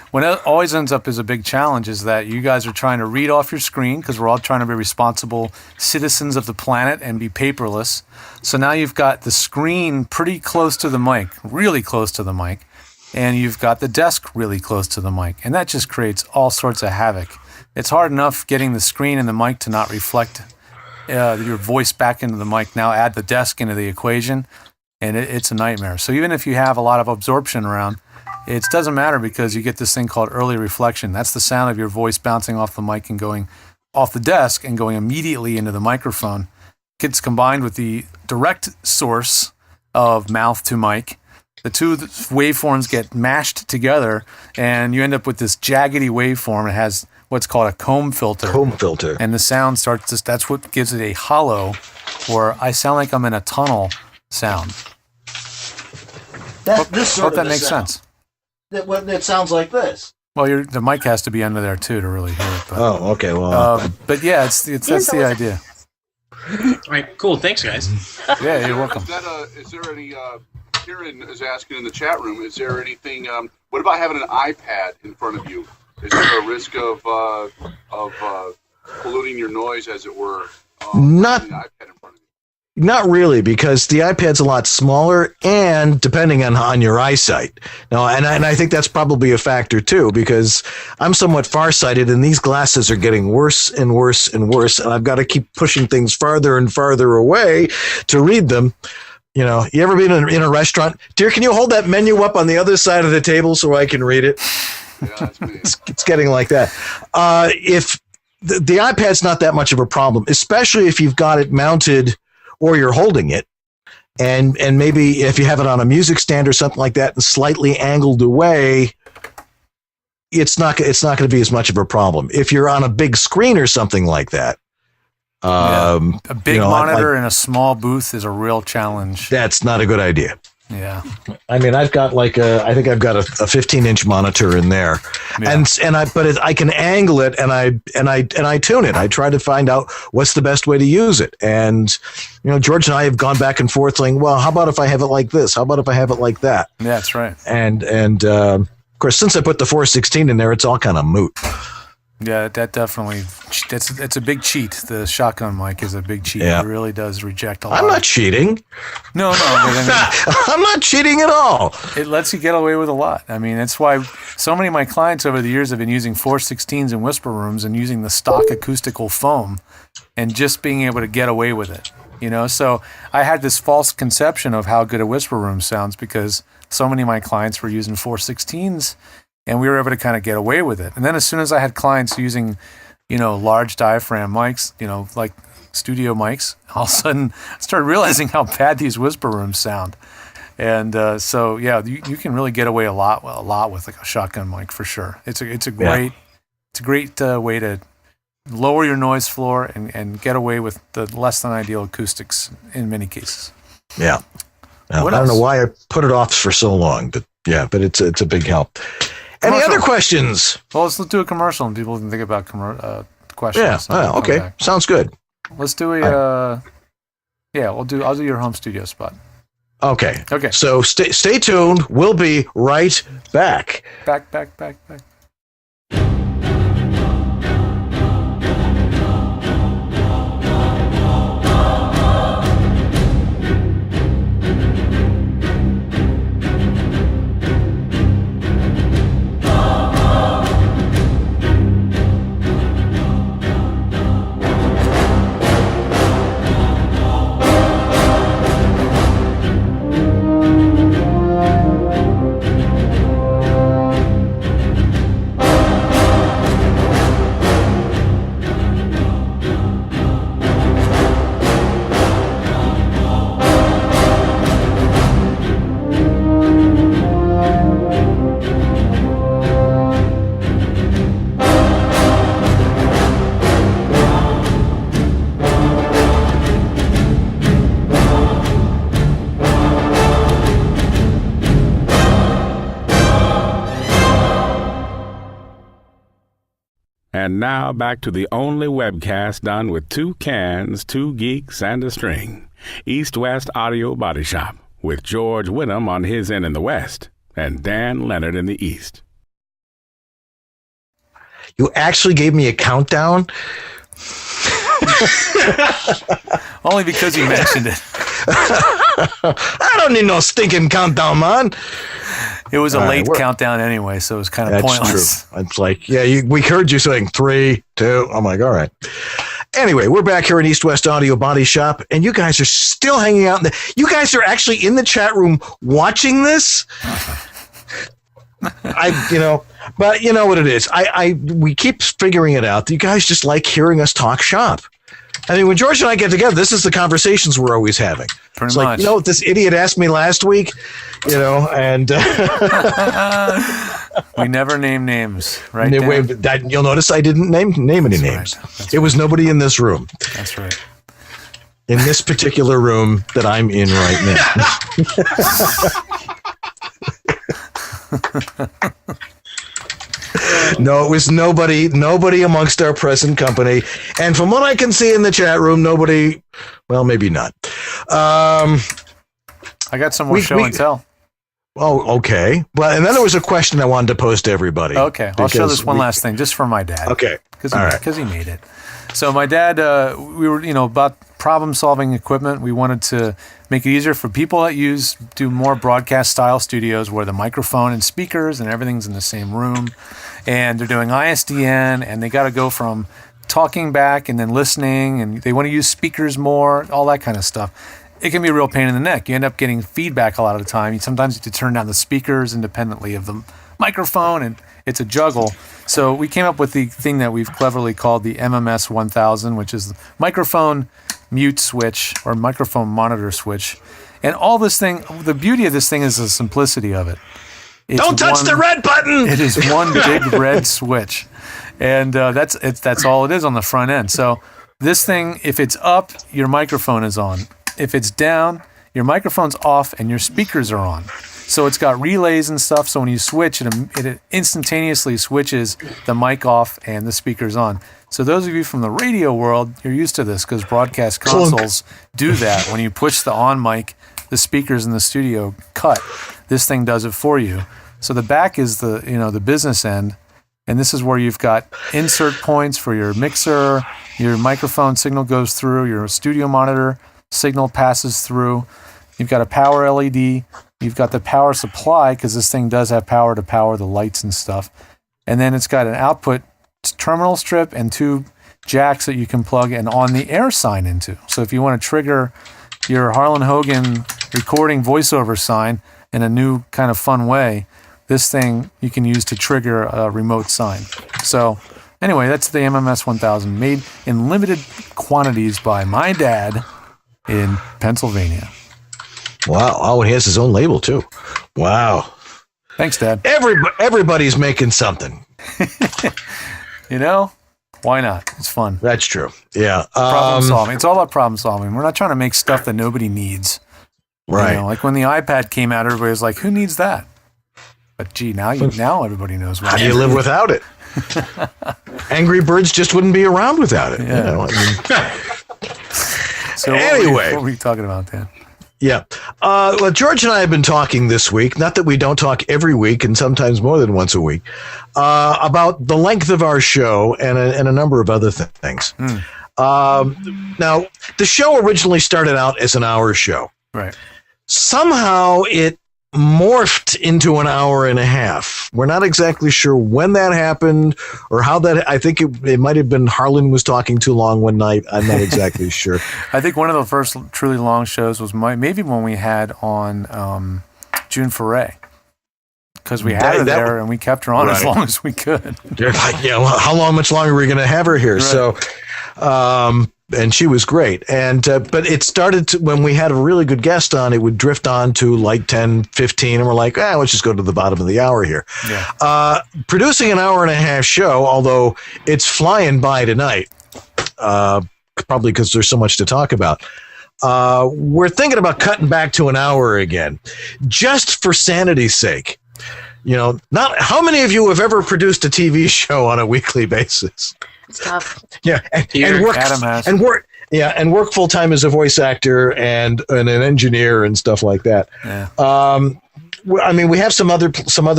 what it always ends up as a big challenge is that you guys are trying to read off your screen, because we're all trying to be responsible citizens of the planet and be paperless. So now you've got the screen pretty close to the mic, really close to the mic, and you've got the desk really close to the mic, and that just creates all sorts of havoc. It's hard enough getting the screen and the mic to not reflect your voice back into the mic. Now add the desk into the equation, and it's a nightmare. So even if you have a lot of absorption around, it doesn't matter, because you get this thing called early reflection. That's the sound of your voice bouncing off the mic and going off the desk and going immediately into the microphone. Gets combined with the direct source of mouth to mic. The two waveforms get mashed together, and you end up with this jaggedy waveform. It has what's called a comb filter. And the sound starts that's what gives it a hollow, where I sound like I'm in a tunnel sound. Hope that makes sense. That sounds like this. Well, the mic has to be under there too to really hear it. But, okay. Well, but yeah, that's the idea. All right, cool. Thanks, guys. Yeah, you're welcome. Is there any? Karen is asking in the chat room. Is there anything? What about having an iPad in front of you? Is there a risk of polluting your noise, as it were? Not. An iPad in front of you? Not really, because the iPad's a lot smaller, and depending on your eyesight. Now, and I think that's probably a factor too, because I'm somewhat farsighted, and these glasses are getting worse and worse and worse, and I've got to keep pushing things farther and farther away to read them. You ever been in a restaurant? Dear, can you hold that menu up on the other side of the table so I can read it? Yeah, that's me. It's getting like that. If the iPad's not that much of a problem, especially if you've got it mounted or you're holding it. And maybe if you have it on a music stand or something like that and slightly angled away, it's not going to be as much of a problem. If you're on a big screen or something like that, a big monitor in a small booth is a real challenge. That's not a good idea. Yeah. I mean, I've got I think I've got a 15-inch monitor in there, but I can angle it and I tune it. I try to find out what's the best way to use it. And George and I have gone back and forth saying, well, how about if I have it like this? How about if I have it like that? Yeah, that's right. And of course, since I put the 416 in there, it's all kind of moot. Yeah, that definitely, it's a big cheat. The shotgun mic is a big cheat. Yeah. It really does reject a lot. I'm not cheating. No, but I'm not cheating at all. It lets you get away with a lot. I mean, that's why so many of my clients over the years have been using 416s in whisper rooms and using the stock acoustical foam and just being able to get away with it. So I had this false conception of how good a whisper room sounds because so many of my clients were using 416s. And we were able to kind of get away with it. And then as soon as I had clients using, large diaphragm mics, like studio mics, all of a sudden I started realizing how bad these whisper rooms sound. And you can really get away a lot with like a shotgun mic for sure. It's a great way to lower your noise floor and get away with the less than ideal acoustics in many cases. Yeah. I don't know why I put it off for so long, but it's a big help. Any other questions? Well, let's do a commercial and people can think about questions. Yeah. Okay. Sounds good. Let's do I'll do your home studio spot. Okay. So stay tuned. We'll be right back. Back. And now back to the only webcast done with 2 cans, 2 geeks, and a string. East-West Audio Body Shop with George Whittam on his end in the West and Dan Leonard in the East. You actually gave me a countdown? Only because you mentioned it. I don't need no stinking countdown, man. It was a late countdown anyway, so it was kind of pointless. True. It's like, we heard you saying 3, 2. I'm like, all right. Anyway, we're back here in East-West Audio Body Shop, and you guys are still hanging out. You guys are actually in the chat room watching this. But you know what it is. We keep figuring it out. You guys just like hearing us talk shop. I mean, when George and I get together, this is the conversations we're always having. Pretty much. Like, this idiot asked me last week, and we never name names, right? You'll notice I didn't name any names. Right. It was nobody in this room. That's right. In this particular room that I'm in right now. No, it was nobody amongst our present company. And from what I can see in the chat room, nobody, well, maybe not. I got some more show and tell. Oh, okay. Well, and then there was a question I wanted to pose to everybody. Okay, I'll show this one last thing, just for my dad. Okay. Because he made it. So my dad, we were, about problem-solving equipment. We wanted to make it easier for people that do more broadcast-style studios where the microphone and speakers and everything's in the same room. And they're doing ISDN, and they got to go from talking back and then listening, and they want to use speakers more, all that kind of stuff. It can be a real pain in the neck. You end up getting feedback a lot of the time. Sometimes you have to turn down the speakers independently of the microphone, and it's a juggle. So we came up with the thing that we've cleverly called the MMS 1000, which is the microphone mute switch or microphone monitor switch. And all this thing, the beauty of this thing is the simplicity of it. Don't touch the red button! It is one big red switch. And that's all it is on the front end. So this thing, if it's up, your microphone is on. If it's down, your microphone's off and your speakers are on. So it's got relays and stuff. So when you switch, it instantaneously switches the mic off and the speakers on. So those of you from the radio world, you're used to this because broadcast consoles do that. When you push the on mic, the speakers in the studio cut. This thing does it for you. So the back is the business end, and this is where you've got insert points for your mixer, your microphone signal goes through, your studio monitor signal passes through. You've got a power LED. You've got the power supply because this thing does have power to power the lights and stuff. And then it's got an output terminal strip and 2 jacks that you can plug an on the air sign into. So if you want to trigger your Harlan Hogan recording voiceover sign in a new kind of fun way, this thing you can use to trigger a remote sign. So anyway, that's the MMS 1000 made in limited quantities by my dad in Pennsylvania. Wow. Oh, and he has his own label, too. Wow. Thanks, Dad. Everybody's making something. Why not? It's fun. That's true. Yeah. Problem solving. It's all about problem solving. We're not trying to make stuff that nobody needs. Right. Like when the iPad came out, everybody was like, who needs that? But gee, now everybody knows why. How do you live without it? Angry Birds just wouldn't be around without it. Yeah. So anyway. What were we talking about, Dan? Yeah. Well, George and I have been talking this week, not that we don't talk every week and sometimes more than once a week, about the length of our show and a number of other things. Now, the show originally started out as an hour show. Right. Somehow it morphed into an hour and a half. We're not exactly sure when that happened or how that. I think it might have been Harlan was talking too long one night. I'm not exactly sure. I think one of the first truly long shows was maybe when we had on June Foray, because we had her there and we kept her on as long as we could. Yeah, well, how much longer are we going to have her here? Right. So, and she was great. And but it started when we had a really good guest on, it would drift on to like 10, 15, and we're like, let's just go to the bottom of the hour here. Yeah. Producing an hour and a half show, although it's flying by tonight, probably because there's so much to talk about. We're thinking about cutting back to an hour again, just for sanity's sake. Not how many of you have ever produced a TV show on a weekly basis? It's tough. Yeah, and work full time as a voice actor and an engineer and stuff like that. Yeah. I mean, we have some other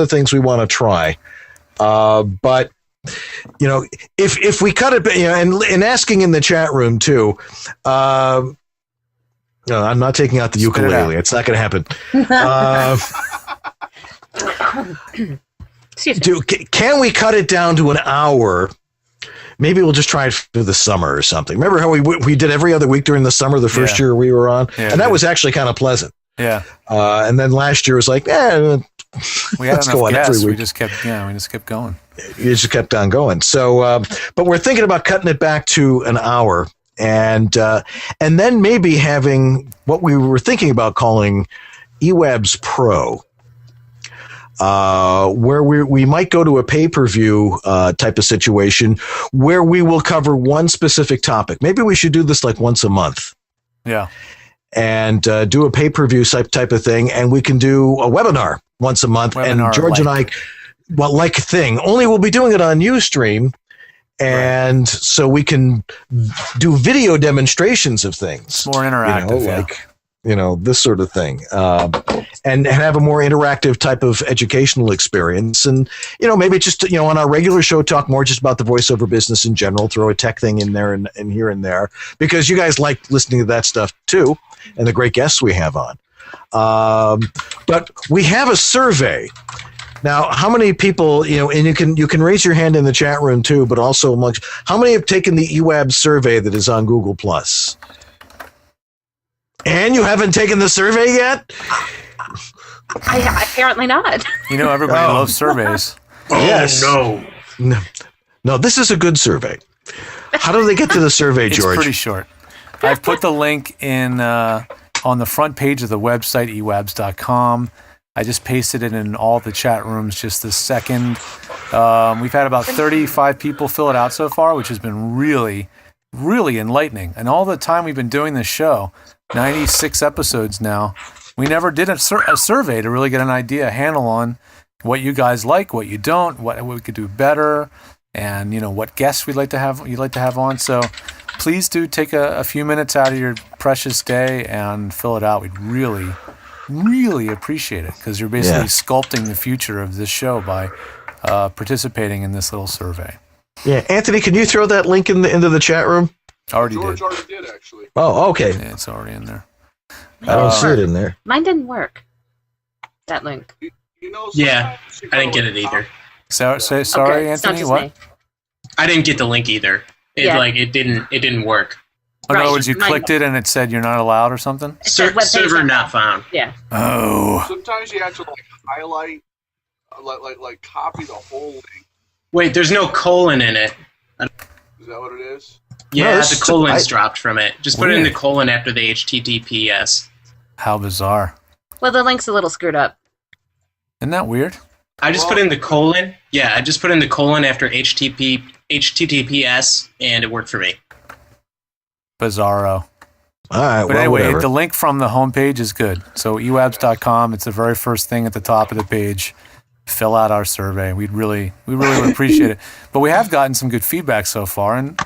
things we want to try, but if we cut it, and asking in the chat room too. No, I'm not taking out the ukulele. It's not going to happen. Can we cut it down to an hour? Maybe we'll just try it through the summer or something. Remember how we did every other week during the summer, the first year we were on? Yeah, and that was actually kind of pleasant. Yeah. And then last year was like, we had let's go on every week. We just kept going. You just kept on going. So, but we're thinking about cutting it back to an hour and then maybe having what we were thinking about calling EWABS Pro. Where we might go to a pay-per-view type of situation where we will cover one specific topic. Maybe we should do this like once a month. Yeah. And do a pay-per-view type of thing, and we can do a webinar once a month. And George and I, like thing, only we'll be doing it on Ustream, and so we can do video demonstrations of things. It's more interactive, this sort of thing, and have a more interactive type of educational experience. And, maybe just, on our regular show, talk more just about the voiceover business in general, throw a tech thing in there and here and there, because you guys like listening to that stuff too, and the great guests we have on. But we have a survey. Now, how many people, and you can raise your hand in the chat room too, but also amongst, how many have taken the EWABS survey that is on Google+? And you haven't taken the survey yet? Apparently not. Everybody loves surveys. Yes. No, this is a good survey. How do they get to the survey, George? It's pretty short. I've put the link in on the front page of the website, EWABS.com. I just pasted it in all the chat rooms just this second. We've had about 35 people fill it out so far, which has been really, really enlightening. And all the time we've been doing this show, 96 episodes now, we never did a survey to really get an idea, a handle on what you guys like, what you don't, what we could do better, and what guests you'd like to have on. So please do take a few minutes out of your precious day and fill it out. We'd really, really appreciate it, because you're basically sculpting the future of this show by participating in this little survey. Yeah, Anthony, can you throw that link into the chat room? George already did, actually. Oh, okay. Yeah, it's already in there. I don't see it in there. Mine didn't work. That link. Yeah, I didn't get it either. Sorry, Okay, it's not Anthony. just What? me. I didn't get the link either. It didn't work. In Right. other words, you Mine- clicked it and it said you're not allowed or something? Server not found. Yeah. Oh. Sometimes you have to highlight, like copy the whole link. Wait, there's no colon in it. Is that what it is? Yeah, No, the colon's dropped from it. Just put in the Weird. colon after the HTTPS. How bizarre. Well, the link's a little screwed up. Isn't that weird? I just put in the colon. Yeah, I just put in the colon after HTTPS, and it worked for me. Bizarro. All right, But well, anyway, whatever. the link from the homepage is good. So EWABS.com, it's the very first thing at the top of the page. Fill out our survey. We really would appreciate it. But we have gotten some good feedback so far, and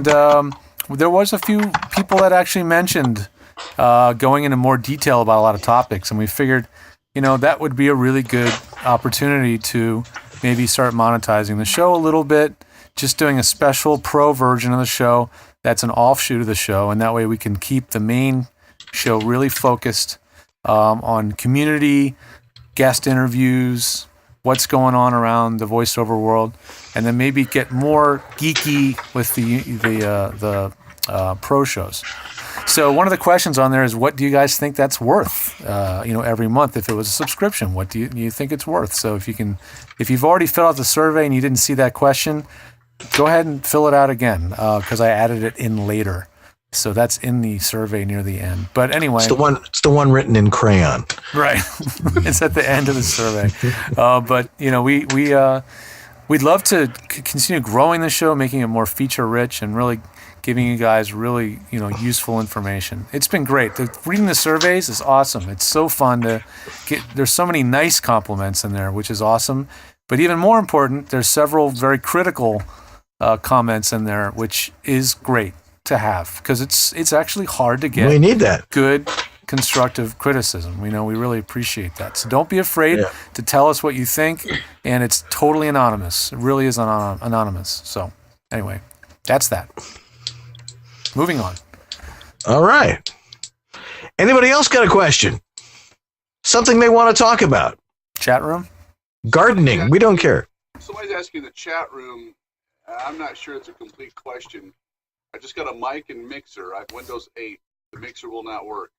there was a few people that actually mentioned going into more detail about a lot of topics, and we figured, that would be a really good opportunity to maybe start monetizing the show a little bit, just doing a special pro version of the show that's an offshoot of the show, and that way we can keep the main show really focused on community, guest interviews, what's going on around the voiceover world, and then maybe get more geeky with the pro shows. So one of the questions on there is, what do you guys think that's worth? Every month, if it was a subscription, what do you think it's worth? So if you've already filled out the survey and you didn't see that question, go ahead and fill it out again, because I added it in later. So that's in the survey near the end. But anyway, it's the one written in crayon. Right. It's at the end of the survey. But we'd love to continue growing the show, making it more feature rich, and really giving you guys really useful information. It's been great. Reading the surveys is awesome. It's so fun to get. There's so many nice compliments in there, which is awesome. But even more important, there's several very critical comments in there, which is great to have, because it's actually hard to get. We need that. Good constructive criticism. We really appreciate that. So don't be afraid to tell us what you think, and it's totally anonymous. It really is anonymous. So anyway, that's that. Moving on. All right. Anybody else got a question? Something they want to talk about? Chat room? Gardening. We don't care. Somebody's asking in the chat room. I'm not sure it's a complete question. I just got a mic and mixer. I have Windows 8. The mixer will not work.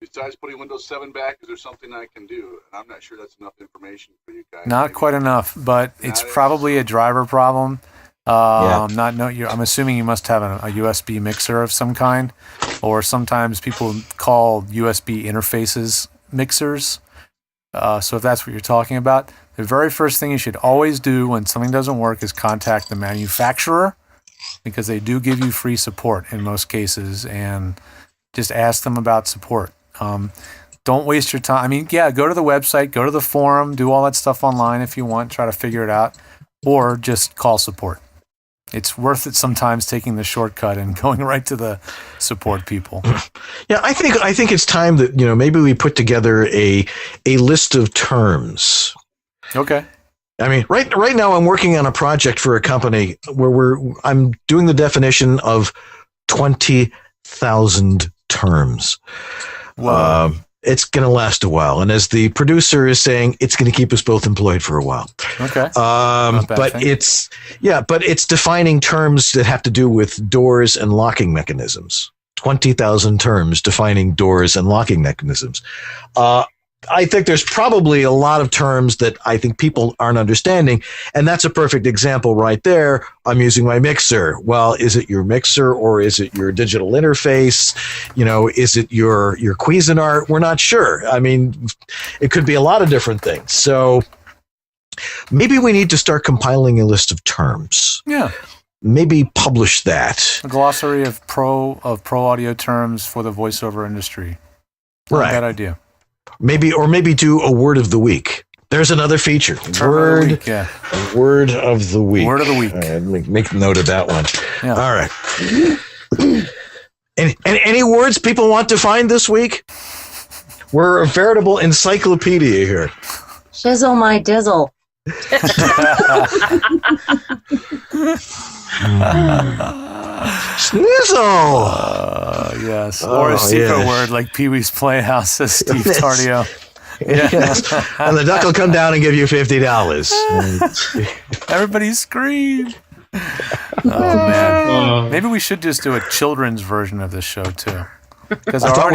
Besides putting Windows 7 back, is there something I can do? And I'm not sure that's enough information for you guys. Not quite enough, but it's probably a driver problem. I'm assuming you must have a USB mixer of some kind, or sometimes people call USB interfaces mixers. So if that's what you're talking about, the very first thing you should always do when something doesn't work is contact the manufacturer, because they do give you free support in most cases, and just ask them about support. Don't waste your time. Go to the website, go to the forum, do all that stuff online if you want, try to figure it out, or just call support. It's worth it sometimes taking the shortcut and going right to the support people. Yeah, I think it's time that maybe we put together a list of terms. Okay. Right now I'm working on a project for a company where I'm doing the definition of 20,000 terms. Wow. It's going to last a while, and as the producer is saying, it's going to keep us both employed for a while. Okay. But it's defining terms that have to do with doors and locking mechanisms. 20,000 terms defining doors and locking mechanisms. I think there's probably a lot of terms that I think people aren't understanding, and that's a perfect example right there. I'm using my mixer. Well, is it your mixer or is it your digital interface? Is it your Cuisinart? We're not sure. I mean, it could be a lot of different things. So maybe we need to start compiling a list of terms. Yeah. Maybe publish that. A glossary of pro audio terms for the voiceover industry. Not a bad idea. Maybe do a word of the week. There's another feature. Word of the week. Word of the week. All right, make note of that one. Yeah. All right. Any words people want to find this week? We're a veritable encyclopedia here. Shizzle my dizzle. Snizzle. Yes. Or a secret word like Pee-wee's Playhouse, says Steve Tardio. Yes. And the duck will come down and give you $50. Everybody scream. Oh, man. Maybe we should just do a children's version of this show, too. Because our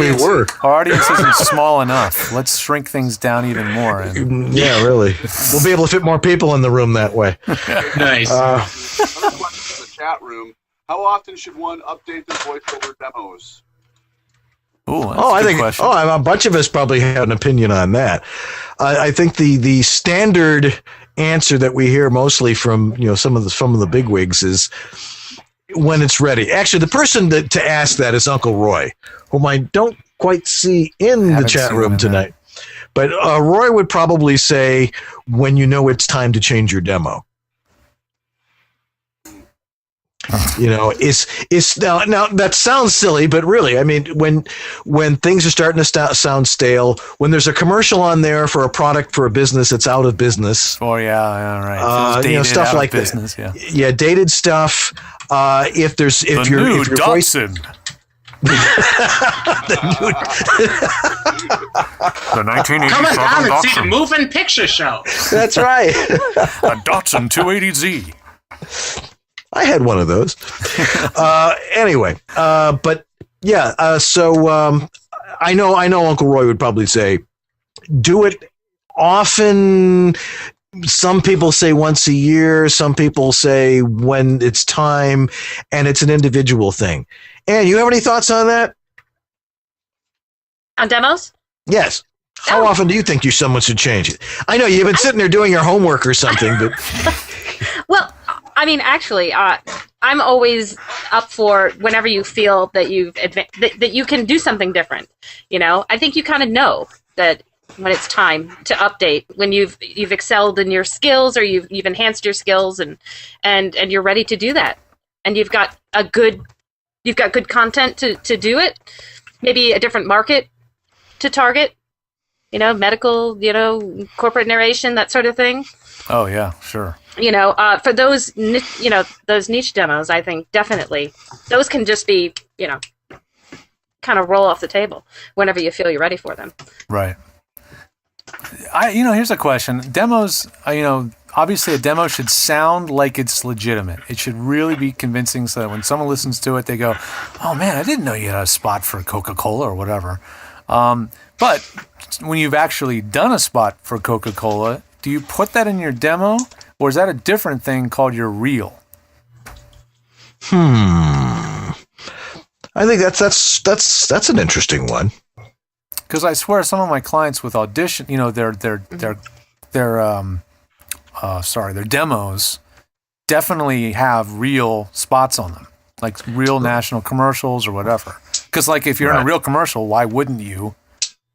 audience isn't small enough. Let's shrink things down even more. Yeah, really. We'll be able to fit more people in the room that way. Nice. Another question in the chat room. How often should one update their voiceover demos? I think question. A bunch of us probably have an opinion on that. I think the standard answer that we hear mostly from some of the bigwigs is when it's ready. Actually, the person to ask that is Uncle Roy, whom I don't quite see in the chat room tonight. But Roy would probably say when you know it's time to change your demo. It's now that sounds silly, but really, I mean, when things are starting to sound stale, when there's a commercial on there for a product for a business that's out of business. Oh yeah, right. Stuff like business, that. Yeah, dated stuff. If your Datsun. The 1980 Come on down and see the moving picture show. That's right. A Datsun 280Z. I had one of those. Anyway, but yeah. So I know Uncle Roy would probably say, do it often. Some people say once a year. Some people say when it's time, and it's an individual thing. Ann, you have any thoughts on that? On demos? Yes. How often do you think someone should change it? I know you've been sitting there doing your homework or something, but well, I mean, actually, I'm always up for whenever you feel that that you can do something different. I think you kind of know that when it's time to update, when you've excelled in your skills or you've enhanced your skills and you're ready to do that, and you've got good content to do it. Maybe a different market to target. Medical, corporate narration, that sort of thing. Oh yeah, sure. For those niche demos, I think definitely those can just be, kind of roll off the table whenever you feel you're ready for them. Right. Here's a question. Demos, obviously a demo should sound like it's legitimate. It should really be convincing so that when someone listens to it, they go, oh man, I didn't know you had a spot for Coca-Cola or whatever. But when you've actually done a spot for Coca-Cola, do you put that in your demo, or is that a different thing called your reel? I think that's an interesting one. Because I swear some of my clients with audition, their demos definitely have real spots on them, like real national commercials or whatever. Because if you're in a real commercial, why wouldn't you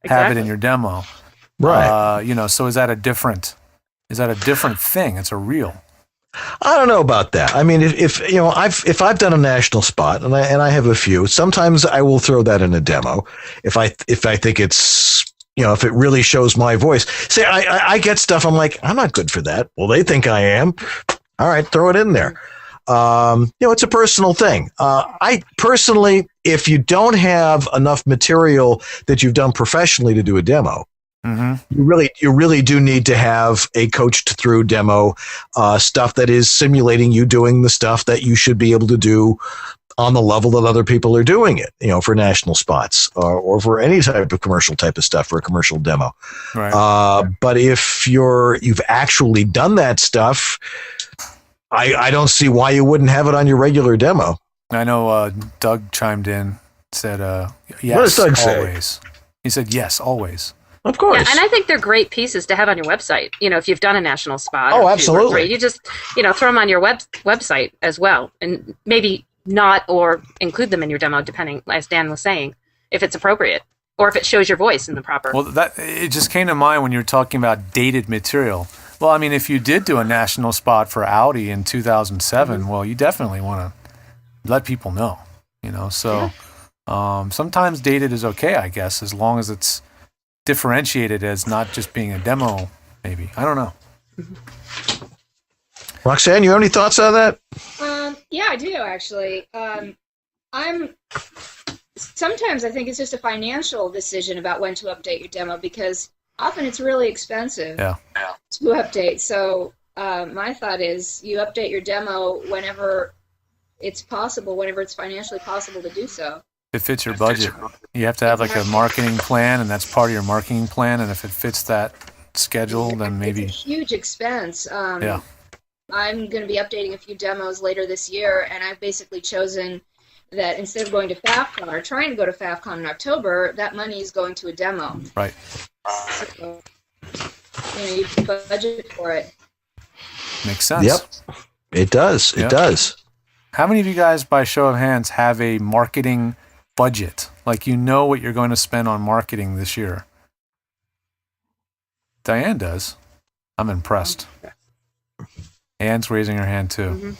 have it in your demo? Right. So is that a different thing? It's a reel. I don't know about that. I mean, if I've done a national spot and I have a few, sometimes I will throw that in a demo if I think it's if it really shows my voice. Say I get stuff I'm like, I'm not good for that. Well, they think I am. All right, throw it in there. It's a personal thing. I personally, if you don't have enough material that you've done professionally to do a demo, you really do need to have a coached through demo, stuff that is simulating you doing the stuff that you should be able to do on the level that other people are doing it, for national spots or for any type of commercial type of stuff, for a commercial demo. Right. But if you've actually done that stuff, I don't see why you wouldn't have it on your regular demo. I know Doug chimed in, said, yes, what does Doug always. say? He said, yes, always. Of course. Yeah, and I think they're great pieces to have on your website. If you've done a national spot. Oh, or absolutely. 2 or 3, you just, throw them on your website as well. And maybe not or include them in your demo, depending, as Dan was saying, if it's appropriate or if it shows your voice in the proper. Well, it just came to mind when you were talking about dated material. Well, I mean, if you did do a national spot for Audi in 2007, well, you definitely want to let people know, So sometimes dated is okay, I guess, as long as it's differentiated as not just being a demo, maybe. I don't know. Roxanne, you have any thoughts on that? Yeah, I do actually. Sometimes I think it's just a financial decision about when to update your demo because often it's really expensive to update. So my thought is you update your demo whenever it's possible, whenever it's financially possible to do so. If it fits your budget. You have to have like a marketing plan, and that's part of your marketing plan. And if it fits that schedule, then maybe it's a huge expense. Yeah. I'm going to be updating a few demos later this year, and I've basically chosen that instead of going to FAFCON or trying to go to FAFCON in October, that money is going to a demo. Right. So, you budget for it. Makes sense. Yep. It does. It does. How many of you guys, by show of hands, have a marketing budget? Like what you're going to spend on marketing this year? Diane does. I'm impressed. Anne's raising her hand too. Mm-hmm.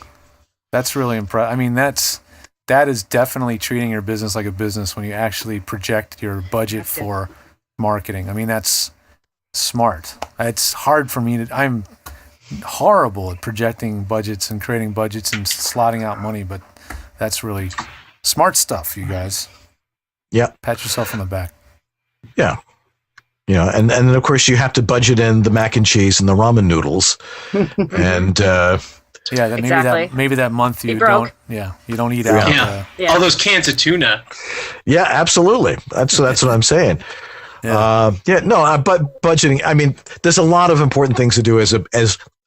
That's really impressive. I mean, that is definitely treating your business like a business when you actually project your budget for marketing. I mean, that's smart. It's hard for me I'm horrible at projecting budgets and creating budgets and slotting out money, but that's really smart stuff, you guys. Yeah. Pat yourself on the back. Yeah. And then of course you have to budget in the mac and cheese and the ramen noodles, and maybe that month you don't eat out. All those cans of tuna. Yeah, absolutely. That's what I'm saying. But budgeting. I mean, there's a lot of important things to do as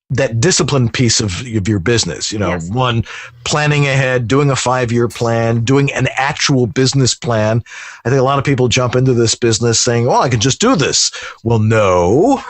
that discipline piece of your business. One, planning ahead, doing a 5-year plan, doing an actual business plan. I think a lot of people jump into this business saying, "Oh, I can just do this." Well, no.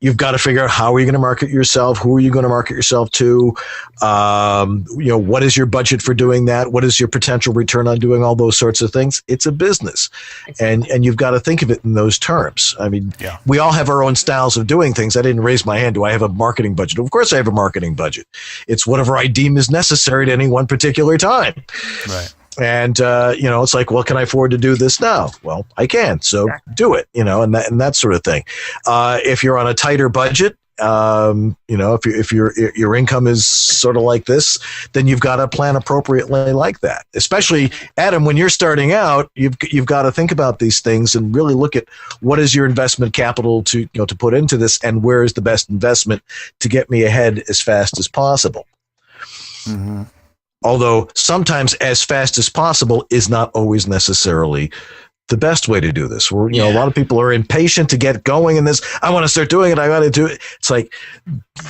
You've got to figure out how are you going to market yourself? Who are you going to market yourself to? What is your budget for doing that? What is your potential return on doing all those sorts of things? It's a business, and you've got to think of it in those terms. I mean, we all have our own styles of doing things. I didn't raise my hand. Do I have a marketing budget? Of course I have a marketing budget. It's whatever I deem is necessary at any one particular time. Right. And, it's like, well, can I afford to do this now? Well, I can. So do it, and that sort of thing. If you're on a tighter budget, if your income is sort of like this, then you've got to plan appropriately like that. Especially, Adam, when you're starting out, you've got to think about these things and really look at what is your investment capital to put into this, and where is the best investment to get me ahead as fast as possible. Mm-hmm. Although sometimes as fast as possible is not always necessarily the best way to do this. A lot of people are impatient to get going in this. I want to start doing it. I got to do it. It's like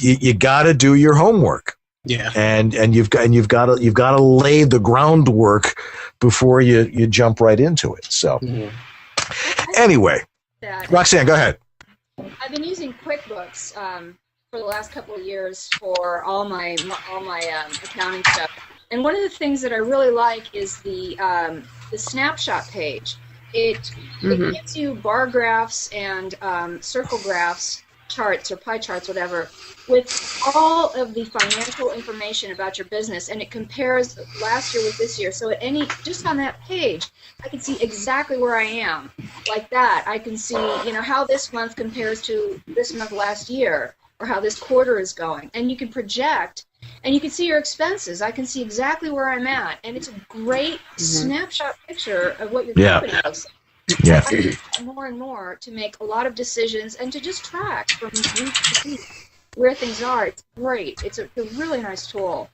you got to do your homework. Yeah. And you've got to lay the groundwork before you jump right into it. So anyway, Roxanne, go ahead. I've been using QuickBooks for the last couple of years for all my accounting stuff. And one of the things that I really like is the snapshot page. It gives you bar graphs and circle graphs, charts or pie charts, whatever, with all of the financial information about your business, and it compares last year with this year. So just on that page, I can see exactly where I am. Like that, I can see how this month compares to this month last year, or how this quarter is going, and you can project. And you can see your expenses. I can see exactly where I'm at, and it's a great snapshot picture of what your company looks like. Yeah. I use more and more to make a lot of decisions and to just track from week to week where things are. It's great. It's a really nice tool.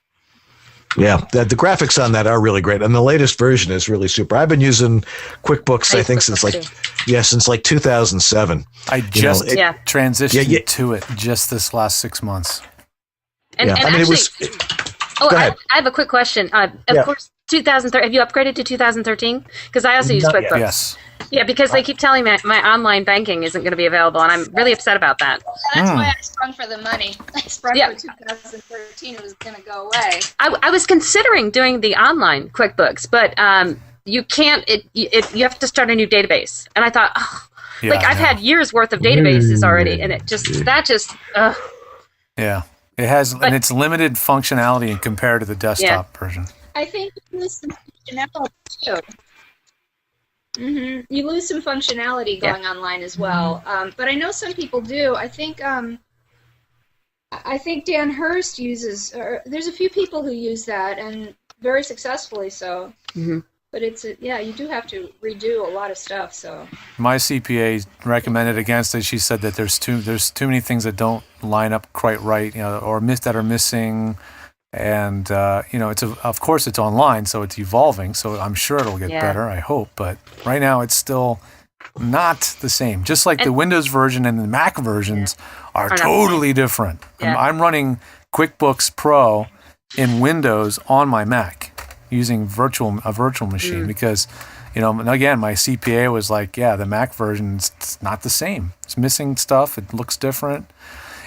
Yeah, the graphics on that are really great, and the latest version is really super. I've been using QuickBooks, I think, since like 2007. I just transitioned to it just this last 6 months. And actually, it was. Go ahead. I have a quick question. Of course, 2013. Have you upgraded to 2013? Because I also use QuickBooks. Yes. Yeah, because they keep telling me my online banking isn't going to be available, and I'm really upset about that. That's why I sprung for the money. I sprung for 2013. It was going to go away. I was considering doing the online QuickBooks, but you can't. You have to start a new database, and I thought, I've had years worth of databases already, and Yeah, it has, and it's limited functionality compared to the desktop version. I think you lose some functionality too. You lose some functionality going online as well, but I know some people do. I think Dan Hurst uses. There's a few people who use that, and very successfully so. But you do have to redo a lot of stuff. So my CPA recommended against it. She said that there's too many things that don't line up quite right, or that are missing. And of course it's online, so it's evolving. So I'm sure it'll get better. I hope, but right now it's still not the same. Just like the Windows version and the Mac versions are totally different. Yeah. I'm running QuickBooks Pro in Windows on my Mac using a virtual machine because, again, my CPA was like, the Mac version is not the same. It's missing stuff. It looks different.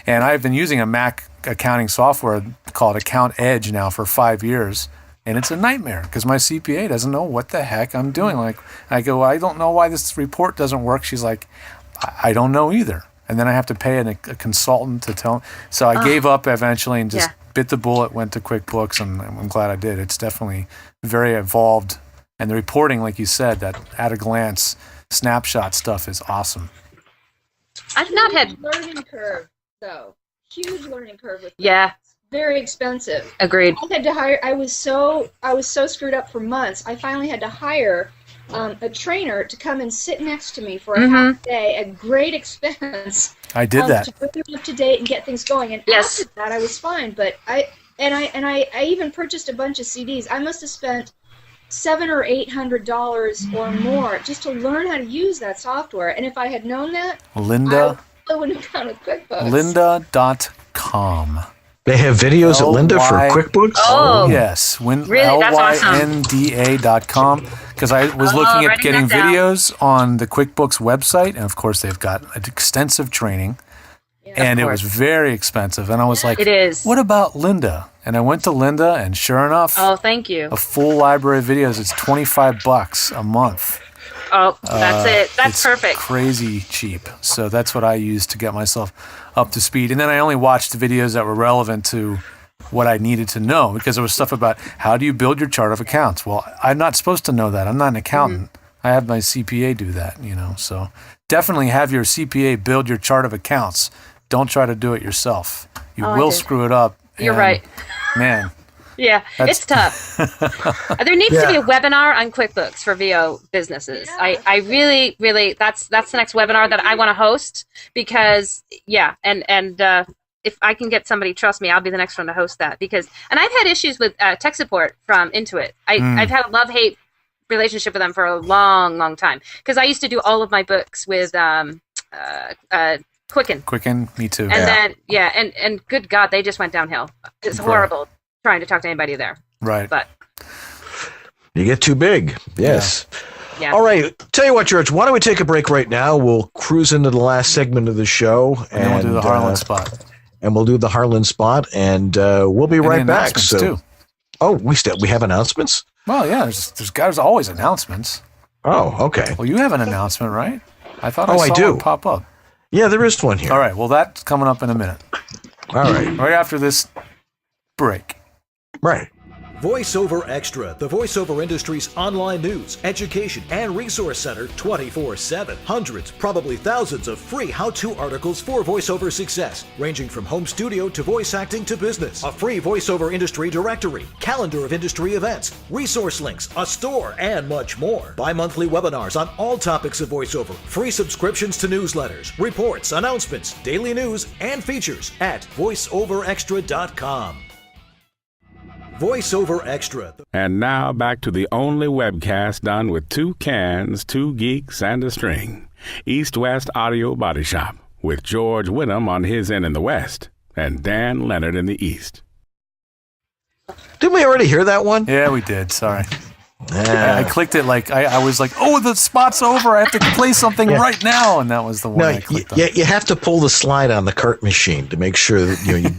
And I've been using a Mac accounting software called Account Edge now for 5 years, and it's a nightmare because my CPA doesn't know what the heck I'm doing. Like, I go, I don't know why this report doesn't work. She's like, I don't know either. And then I have to pay a consultant to tell. So I gave up eventually and just bit the bullet, went to QuickBooks, and I'm glad I did. It's definitely very evolved, and the reporting, like you said, that at-a-glance snapshot stuff is awesome. I've not had learning curve. Though huge learning curve with it's very expensive. Agreed. I had to hire. I was so screwed up for months. I finally had to hire a trainer to come and sit next to me for a half day at great expense. I did that to bring me up to date and get things going. And after that, I was fine. But I even purchased a bunch of CDs. I must have spent $700 or $800 or more just to learn how to use that software. And if I had known that, I wouldn't have gone with QuickBooks. Lynda.com. They have videos at Lynda for QuickBooks? Oh, yes. Really? That's awesome. Lynda.com. Because I was looking at getting videos on the QuickBooks website, and of course they've got extensive training, and it was very expensive. And I was like, it is. What about Lynda? And I went to Lynda, and sure enough, thank you. A full library of videos. It's $25 a month. Oh, that's it. That's perfect. Crazy cheap. So that's what I use to get myself up to speed. And then I only watched videos that were relevant to what I needed to know, because there was stuff about how do you build your chart of accounts. Well, I'm not supposed to know that. I'm not an accountant. I have my CPA do that, So definitely have your CPA build your chart of accounts. Don't try to do it yourself. You will screw it up. You're right. Man. Yeah, it's tough. There needs to be a webinar on QuickBooks for VO businesses. Yeah. I really, that's the next webinar that I want to host because, if I can get somebody, trust me, I'll be the next one to host that and I've had issues with tech support from Intuit. I've had a love-hate relationship with them for a long, long time because I used to do all of my books with Quicken. Quicken, me too. And then, and good God, they just went downhill. It's horrible. Trying to talk to anybody there. Right. But you get too big. Yes. Yeah. All right. Tell you what, George, why don't we take a break right now? We'll cruise into the last segment of the show. And then we'll do the Harlan spot. And we'll do the Harlan spot, and we'll be right back. So, too. Oh, we have announcements? Well, yeah, there's always announcements. Oh, okay. Well, you have an announcement, right? I thought I saw it pop up. Yeah, there is one here. All right. Well, that's coming up in a minute. All right. Right after this break. Right. VoiceOver Extra, the voiceover industry's online news, education, and resource center 24/7. Hundreds, probably thousands of free how-to articles for voiceover success, ranging from home studio to voice acting to business. A free voiceover industry directory, calendar of industry events, resource links, a store, and much more. Bi-monthly webinars on all topics of voiceover, free subscriptions to newsletters, reports, announcements, daily news, and features at voiceoverextra.com. VoiceOver Extra. And now back to the only webcast done with 2 cans, 2 geeks, and a string. East-West Audio Body Shop with George Wyndham on his end in the West and Dan Leonard in the East. Didn't we already hear that one? Yeah, we did. Sorry. I clicked it like I was like, oh, the spot's over. I have to play something right now, and that was the one I clicked on. Yeah, you have to pull the slide on the cart machine to make sure that you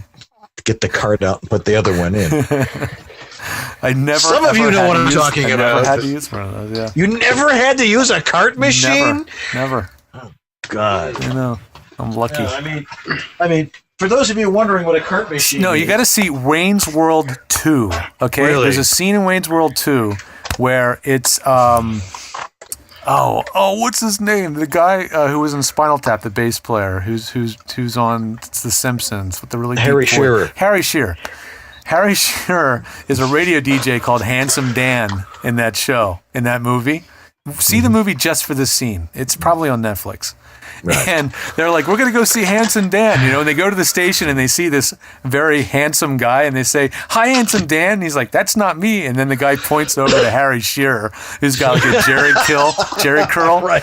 get the cart out and put the other one in. I never. Some of you know what I'm talking about. I never had to use one of those. Yeah. You never had to use a cart machine? Never. Oh God. I know. I'm lucky. I mean, for those of you wondering what a cart machine No, you got to see Wayne's World 2. Okay, Really? There's a scene in Wayne's World 2 where it's what's his name? The guy who was in Spinal Tap, the bass player, who's on The Simpsons with the really Harry deep voice. Shearer. Harry Shearer. Harry Shearer is a radio DJ called Handsome Dan in that show, in that movie. See the movie just for this scene. It's probably on Netflix. Right. And they're like, we're going to go see Handsome Dan, and they go to the station and they see this very handsome guy and they say, hi, Handsome Dan. And he's like, that's not me. And then the guy points over to Harry Shearer, who's got like a Jerry curl. Right.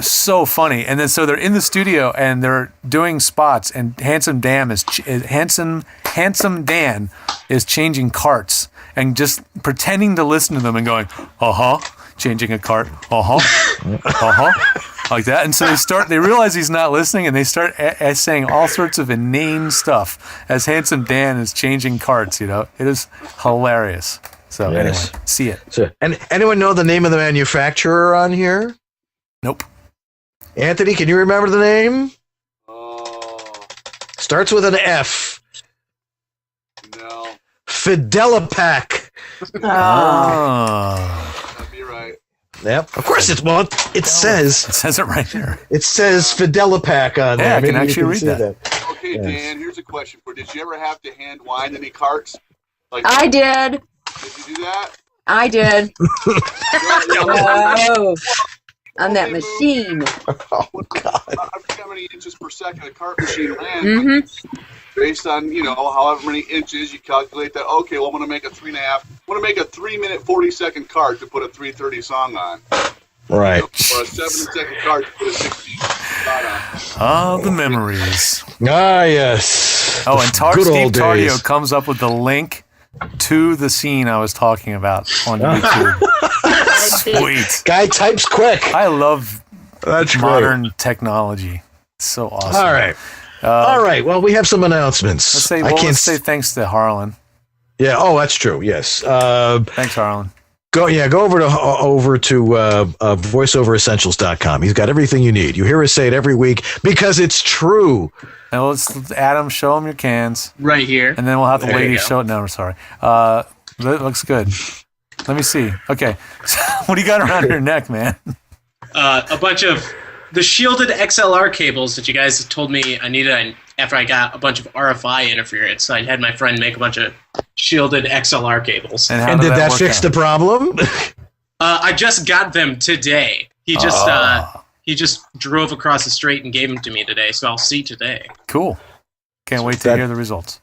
So funny. And then so they're in the studio and they're doing spots and Handsome Dan is changing carts and just pretending to listen to them and going, changing a cart, like that. And so they realize he's not listening and they start saying all sorts of inane stuff as Handsome Dan is changing carts, It is hilarious. So anyway, see it. So, and anyone know the name of the manufacturer on here? Nope. Anthony, can you remember the name? Starts with an F. No. Fidelipac. That'd be right. Yep. Of course it won't. It says it right here. It says Fidelipac on there. Yeah, I can actually read that. Okay, yes. Dan, here's a question for you. Did you ever have to hand wind any carts? I did. Did you do that? I did. On that machine. Oh, God. I forget how many inches per second a cart machine ran. Based on, however many inches, you calculate that, okay, well, I'm going to make a 3-minute, 40-second cart to put a 3:30 song on. Right. Or a 70-second cart to put a 60 spot on. Oh, the memories. Ah, yes. Oh, and Good Steve old Tardio days. comes up with the link to the scene I was talking about on YouTube. Sweet. Guy types quick. I love That's modern technology. So awesome. All right. All right. Well, we have some announcements. Let's say thanks to Harlan. Yeah. Oh, that's true. Yes. Thanks, Harlan. Go over to voiceoveressentials.com. He's got everything you need. You hear us say it every week because it's true. And let's Adam, show him your cans. Right here. And then we'll have the There you ladies go. show it. No, sorry. That looks good. Let me see. Okay. What do you got around your neck, man? A bunch of the shielded XLR cables that you guys told me I needed after I got a bunch of RFI interference. So I had my friend make a bunch of shielded XLR cables. And did that fix the problem? I just got them today. He just drove across the street and gave them to me today, so I'll see today. Cool. Can't wait to hear the results.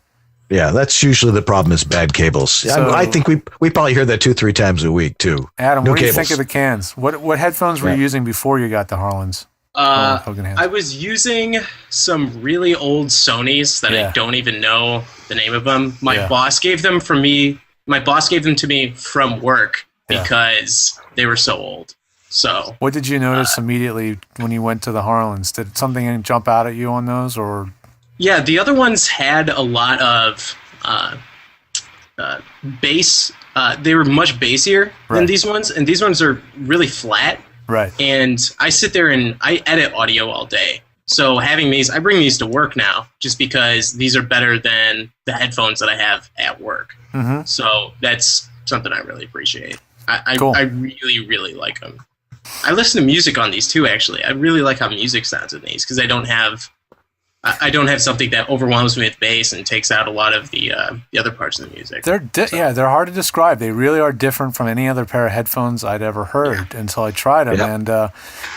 Yeah, that's usually the problem is bad cables. So- I think we probably hear that 2-3 times a week too. Adam, New what do you cables. think of the cans? What headphones were you using before you got the Harlans? Hogan hands. I was using some really old Sonys that I don't even know the name of them. My boss gave them to me from work because they were so old. So What did you notice immediately when you went to the Harlans? Did something jump out at you on those, or? yeah, the other ones had a lot of bass. They were much bassier than these ones, and these ones are really flat. Right. And I sit there and I edit audio all day. So having these, I bring these to work now just because these are better than the headphones that I have at work. Mm-hmm. So that's something I really appreciate. I really, really like them. I listen to music on these too, actually. I really like how music sounds in these because I don't have something that overwhelms me with bass and takes out a lot of the other parts of the music. They're hard to describe. They really are different from any other pair of headphones I'd ever heard until I tried them, and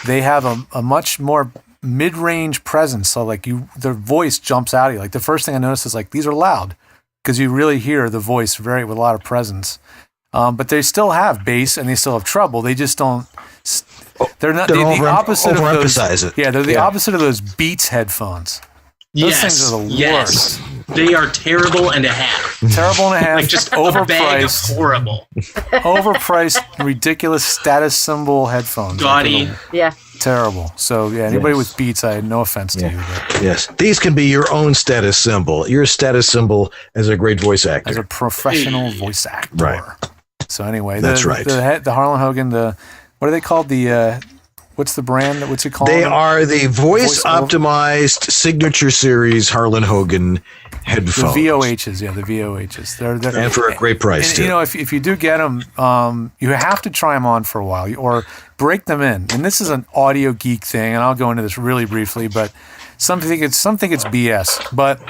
they have a much more mid-range presence. So like their voice jumps out at you. Like the first thing I noticed is like these are loud because you really hear the voice with a lot of presence. But they still have bass and they still have treble. They just don't. They're not. They're the opposite of those. Yeah, they're the opposite of those Beats headphones. Those things are the worst. They are terrible and a half. Terrible and a half. Like just overpriced. A bag of horrible. Overpriced, ridiculous status symbol headphones. Gaudy. Yeah. Terrible. So yeah, anybody with Beats, I had no offense to you. But. Yes, these can be your own status symbol. Your status symbol as a great voice actor, as a professional voice actor. Right. So anyway, that's right. The Harlan Hogan. What are they called? What's the brand? What's it called? They are the voice optimized signature series Harlan Hogan headphones. The VOHs, the VOHs. They're and for a great price too. You know, if you do get them, you have to try them on for a while or break them in. And this is an audio geek thing, and I'll go into this really briefly. But some think it's BS. But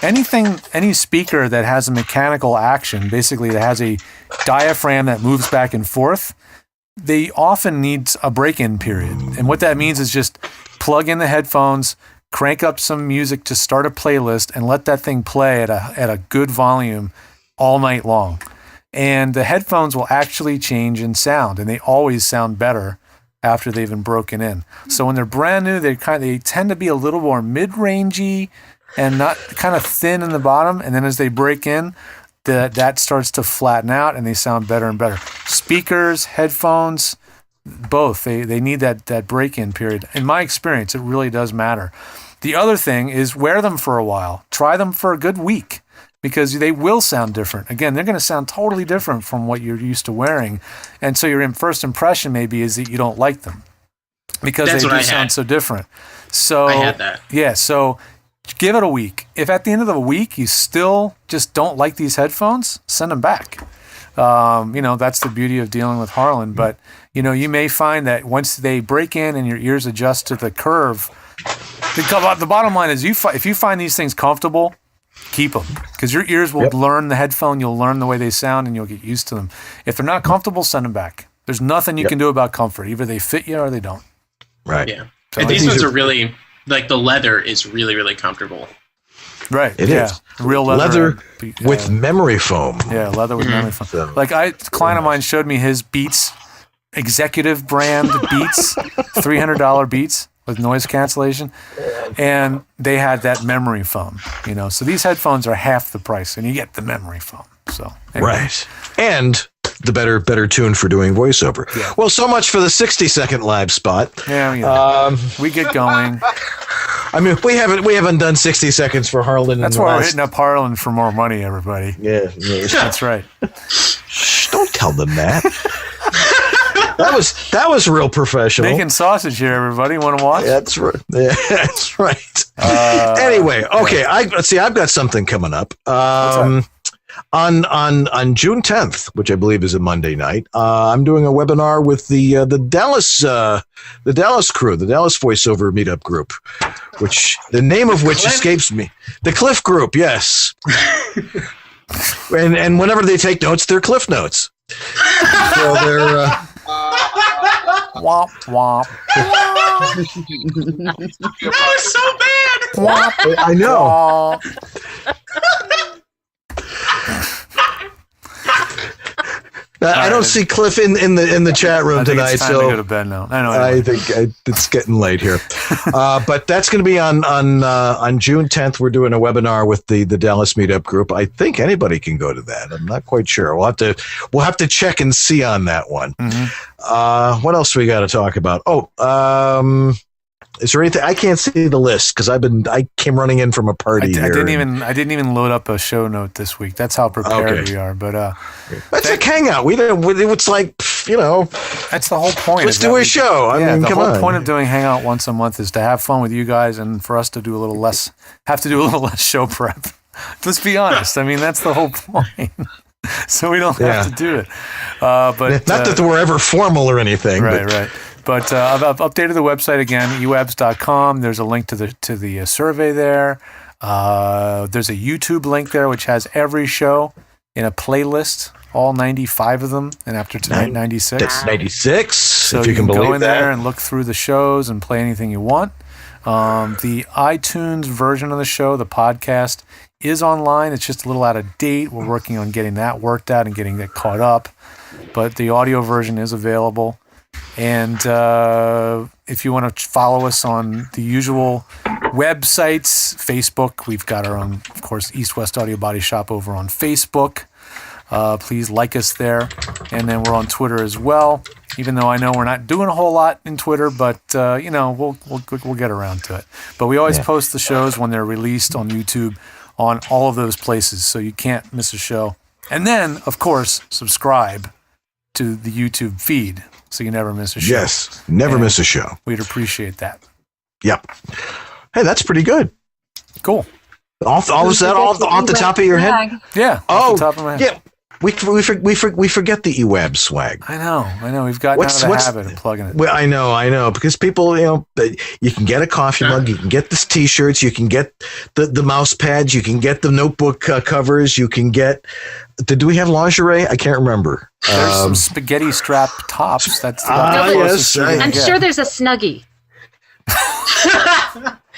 any speaker that has a mechanical action, basically that has a diaphragm that moves back and forth, they often need a break-in period. And what that means is just plug in the headphones, crank up some music to start a playlist, and let that thing play at a good volume all night long. And the headphones will actually change in sound, and they always sound better after they've been broken in. So when they're brand new, they tend to be a little more mid-rangey and not kind of thin in the bottom. And then as they break in, that starts to flatten out and they sound better and better. Speakers, headphones, both, they need that break-in period. In my experience, it really does matter. The other thing is wear them for a while. Try them for a good week because they will sound different. Again, they're going to sound totally different from what you're used to wearing. And so your first impression maybe is that you don't like them because they do sound so different. So I had that. Yeah, so give it a week. If at the end of the week you still just don't like these headphones, send them back. That's the beauty of dealing with Harlan. But, you may find that once they break in and your ears adjust to the curve, the bottom line is if you find these things comfortable, keep them. Because your ears will learn the headphone, you'll learn the way they sound, and you'll get used to them. If they're not comfortable, send them back. There's nothing you can do about comfort. Either they fit you or they don't. Right. Yeah. And these ones are really... Like the leather is really, really comfortable. Right. It is. Real leather. With memory foam. Yeah, leather with memory foam. So, like a client of mine showed me his Beats, executive brand Beats, $300 Beats with noise cancellation. And they had that memory foam, So these headphones are half the price and you get the memory foam. So anyway. Right. And the better tune for doing voiceover. Yeah. Well, so much for the 60-second live spot. Yeah. We get going. I mean, we haven't done 60 seconds for Harlan. That's why we're hitting up Harlan for more money, everybody. Yeah. That's right. Shh, don't tell them that. That was real professional. Making sausage here, everybody. Want to watch? That's right. Yeah, that's right. Anyway, okay. I've got something coming up. On June 10th, which I believe is a Monday night, I'm doing a webinar with the Dallas crew, the Dallas voiceover meetup group, which the name of which escapes me. The Cliff Group, yes. and whenever they take notes, they're Cliff Notes. So they're womp womp. That was so bad. Womp. I know. I don't see Cliff in the chat room tonight, it's time so to go to bed now. I think it's getting late here. But that's going to be on June 10th. We're doing a webinar with the Dallas Meetup group. I think anybody can go to that. I'm not quite sure. We'll have to check and see on that one. Mm-hmm. What else we got to talk about? Is there anything? I can't see the list because I came running in from a party. I didn't even load up a show note this week. That's how prepared we are. But that's a Hangout. It's like that's the whole point. Let's do a show. I mean, the come whole on. point of doing Hangout once a month is to have fun with you guys and for us to do a little less show prep. Let's be honest. I mean, that's the whole point. So we don't have to do it. But not that we're ever formal or anything. Right. But I've updated the website again, EWABS.com. There's a link to the survey there. There's a YouTube link there, which has every show in a playlist, all 95 of them, and after tonight, 96. That's 96, so if you can believe that. Go in there and look through the shows and play anything you want. The iTunes version of the show, the podcast, is online. It's just a little out of date. We're working on getting that worked out and getting it caught up. But the audio version is available. And if you want to follow us on the usual websites, Facebook, we've got our own, of course, East West Audio Body Shop over on Facebook. Please like us there. And then we're on Twitter as well, even though I know we're not doing a whole lot in Twitter, but, we'll get around to it. But we always post the shows when they're released on YouTube on all of those places, so you can't miss a show. And then, of course, subscribe to the YouTube feed so you never miss a show. Yes, never miss a show. We'd appreciate that. Yep. Hey, that's pretty good. Cool. Off the top of your head? Yeah. Off the top of my head. Yeah. We forget the EWABS swag. I know. We've gotten out of the habit of plugging it. Well, I know. Because people, you can get a coffee mug, you can get the T-shirts, you can get the mouse pads, you can get the notebook covers, you can get. Do we have lingerie? I can't remember. There's some spaghetti strap tops. That's the yes. I'm sure there's a Snuggie.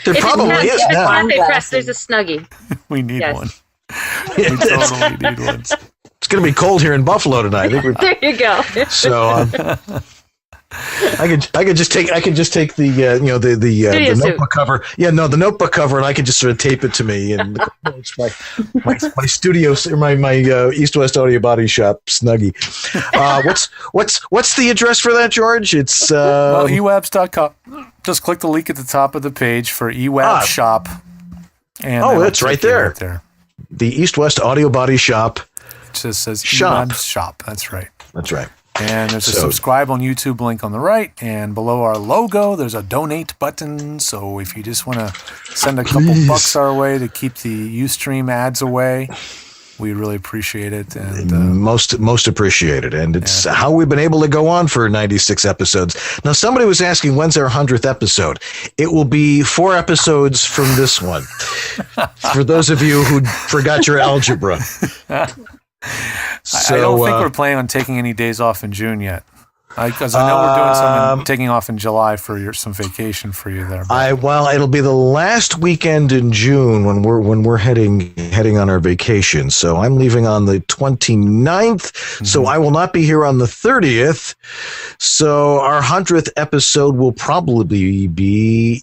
There probably is. If it's Cafe Press, there's a Snuggie. We need one. We totally need one. It's going to be cold here in Buffalo tonight. There you go. So I could just take the notebook cover. Yeah, no, the notebook cover, and I could just sort of tape it to me, and it's my studio, my East West Audio Body Shop Snuggie. What's the address for that, George? It's EWABS.com. Just click the link at the top of the page for EWABS Shop. And that's right there. The East West Audio Body Shop. It just says EWABS Shop. That's right. And there's a subscribe on YouTube link on the right, and below our logo, there's a donate button. So if you just want to send a couple bucks our way to keep the Ustream ads away, we really appreciate it. And most appreciated. And it's how we've been able to go on for 96 episodes. Now, somebody was asking, when's our 100th episode? It will be 4 episodes from this one. For those of you who forgot your algebra. I don't think we're planning on taking any days off in June yet. Because I know we're doing some taking off in July for some vacation for you there. It'll be the last weekend in June when we're heading on our vacation. So I'm leaving on the 29th. So I will not be here on the 30th. So our 100th episode will probably be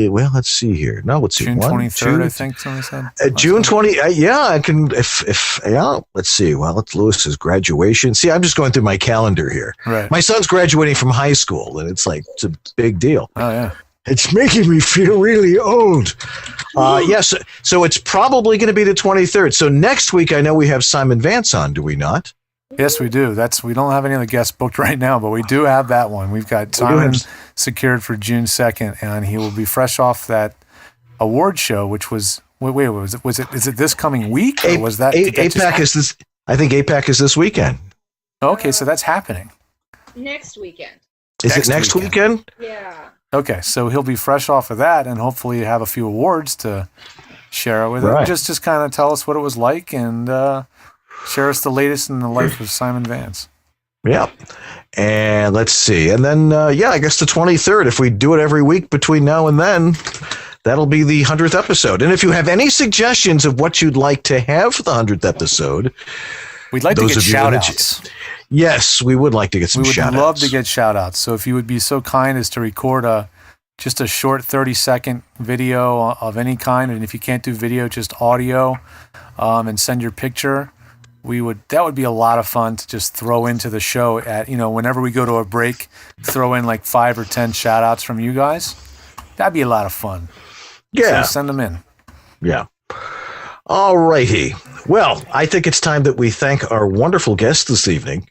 let's see here. No, let's see. June 23rd, I think somebody said. June 20. I can. Let's see. Well, it's Lewis's graduation. See, I'm just going through my calendar here. Right. My son's graduating from high school, and it's a big deal. Oh, yeah. It's making me feel really old. Yes, so it's probably going to be the 23rd. So next week, I know we have Simon Vance on, do we not? Yes, we do. We don't have any other guests booked right now, but we do have that one. We've got Simon secured for June 2nd, and he will be fresh off that award show, which was is it this coming week, or was that APAC is this? I think APAC is this weekend. Okay, so that's happening. Next weekend. Is it next weekend? Yeah. Okay, so he'll be fresh off of that, and hopefully have a few awards to share with him. Just kind of tell us what it was like, and share us the latest in the life of Simon Vance. Yeah. And let's see. And then, I guess the 23rd, if we do it every week between now and then, that'll be the 100th episode. And if you have any suggestions of what you'd like to have for the 100th episode, we'd like to get shout-outs. Yes, we would like to get some shout-outs. We would love to get shout-outs. So if you would be so kind as to record just a short 30-second video of any kind, and if you can't do video, just audio, and send your picture, that would be a lot of fun to just throw into the show at, whenever we go to a break, throw in like 5 or 10 shout-outs from you guys. That'd be a lot of fun. Yeah. So send them in. Yeah. All righty. Well, I think it's time that we thank our wonderful guests this evening.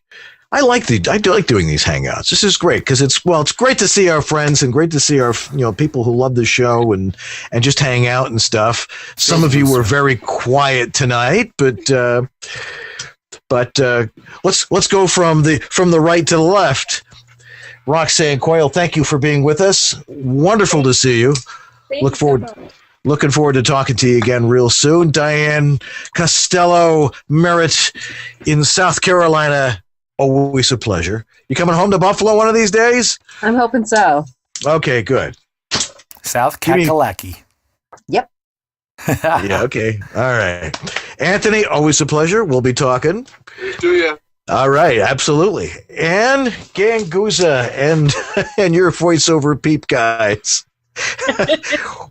I do like doing these hangouts. This is great because it's great to see our friends and great to see our people who love the show and just hang out and stuff. Some of you were very quiet tonight, but let's go from the right to the left. Roxanne Coyne, thank you for being with us. Wonderful to see you. Looking forward to talking to you again real soon. Diane, Costello, Merritt in South Carolina. Always a pleasure. You coming home to Buffalo one of these days? I'm hoping so. Okay, good. South Kakalaki. Yep. Yeah, okay. All right. Anthony, always a pleasure. We'll be talking. Do ya? All right, absolutely. And Ganguzza and your voiceover peep guys.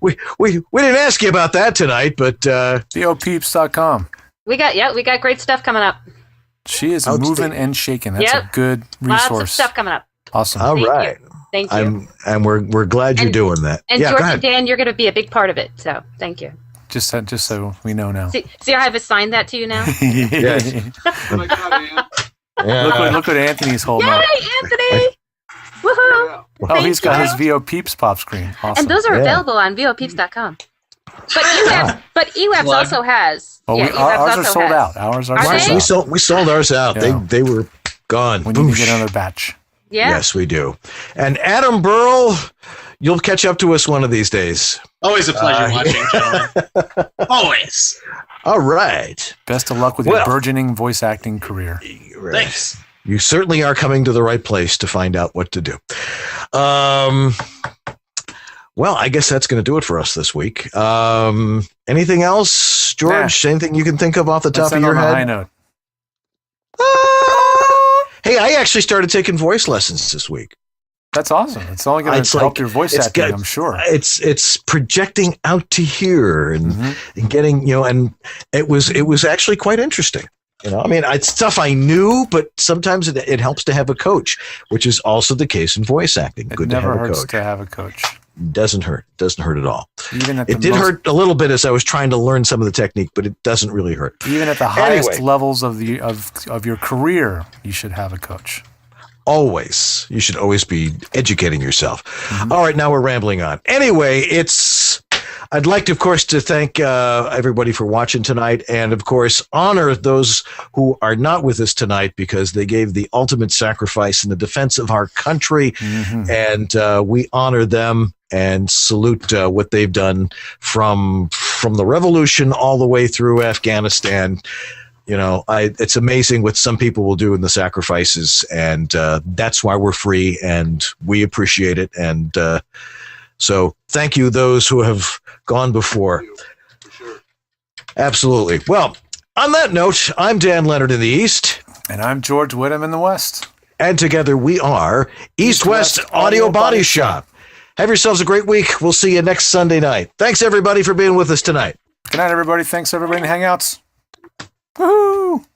we didn't ask you about that tonight, but theopeeps.com. We got great stuff coming up. She is moving and shaking. That's a good resource. Lots of stuff coming up. Awesome. All right. Thank you. And we're glad you're doing that. And yeah, George and Dan, you're going to be a big part of it. So thank you. Just so we know now. See, I have assigned that to you now. Yes. Look what Anthony's holding up. Yay, Anthony! Woohoo! Oh, he's got his VO Peeps pop screen. Awesome. And those are available on vopeeps.com. But EWABS also has. Oh, ours are sold out. Ours are we sold ours out. Yeah. They were gone. We need to get another batch. Yeah. Yes, we do. And Adam Burl, you'll catch up to us one of these days. Always a pleasure watching, gentlemen. Always. All right. Best of luck with your burgeoning voice acting career. Thanks. You certainly are coming to the right place to find out what to do. Well, I guess that's going to do it for us this week. Anything else, George? Nah. Anything you can think of off the top of your head? High note. Hey, I actually started taking voice lessons this week. That's awesome. It's only going to help your voice acting, I'm sure. It's projecting out to here and getting, and it was actually quite interesting. I mean, it's stuff I knew, but sometimes it helps to have a coach, which is also the case in voice acting. Good to have a coach. Never hurts to have a coach. Doesn't hurt. Doesn't hurt at all. Even at it did hurt a little bit as I was trying to learn some of the technique, but it doesn't really hurt. Even at the highest levels of your career, you should have a coach. Always. You should always be educating yourself. All right, now we're rambling on. Anyway, I'd like to, of course, to thank everybody for watching tonight, and of course, honor those who are not with us tonight because they gave the ultimate sacrifice in the defense of our country, and we honor them and salute what they've done from the revolution all the way through Afghanistan. It's amazing what some people will do in the sacrifices, and that's why we're free, and we appreciate it. And so thank you, those who have gone before. Absolutely. Well, on that note, I'm Dan Leonard in the East. And I'm George Whittam in the West. And together we are East-West Audio Body Shop. Have yourselves a great week. We'll see you next Sunday night. Thanks, everybody, for being with us tonight. Good night, everybody. Thanks, everybody in the Hangouts. Woohoo!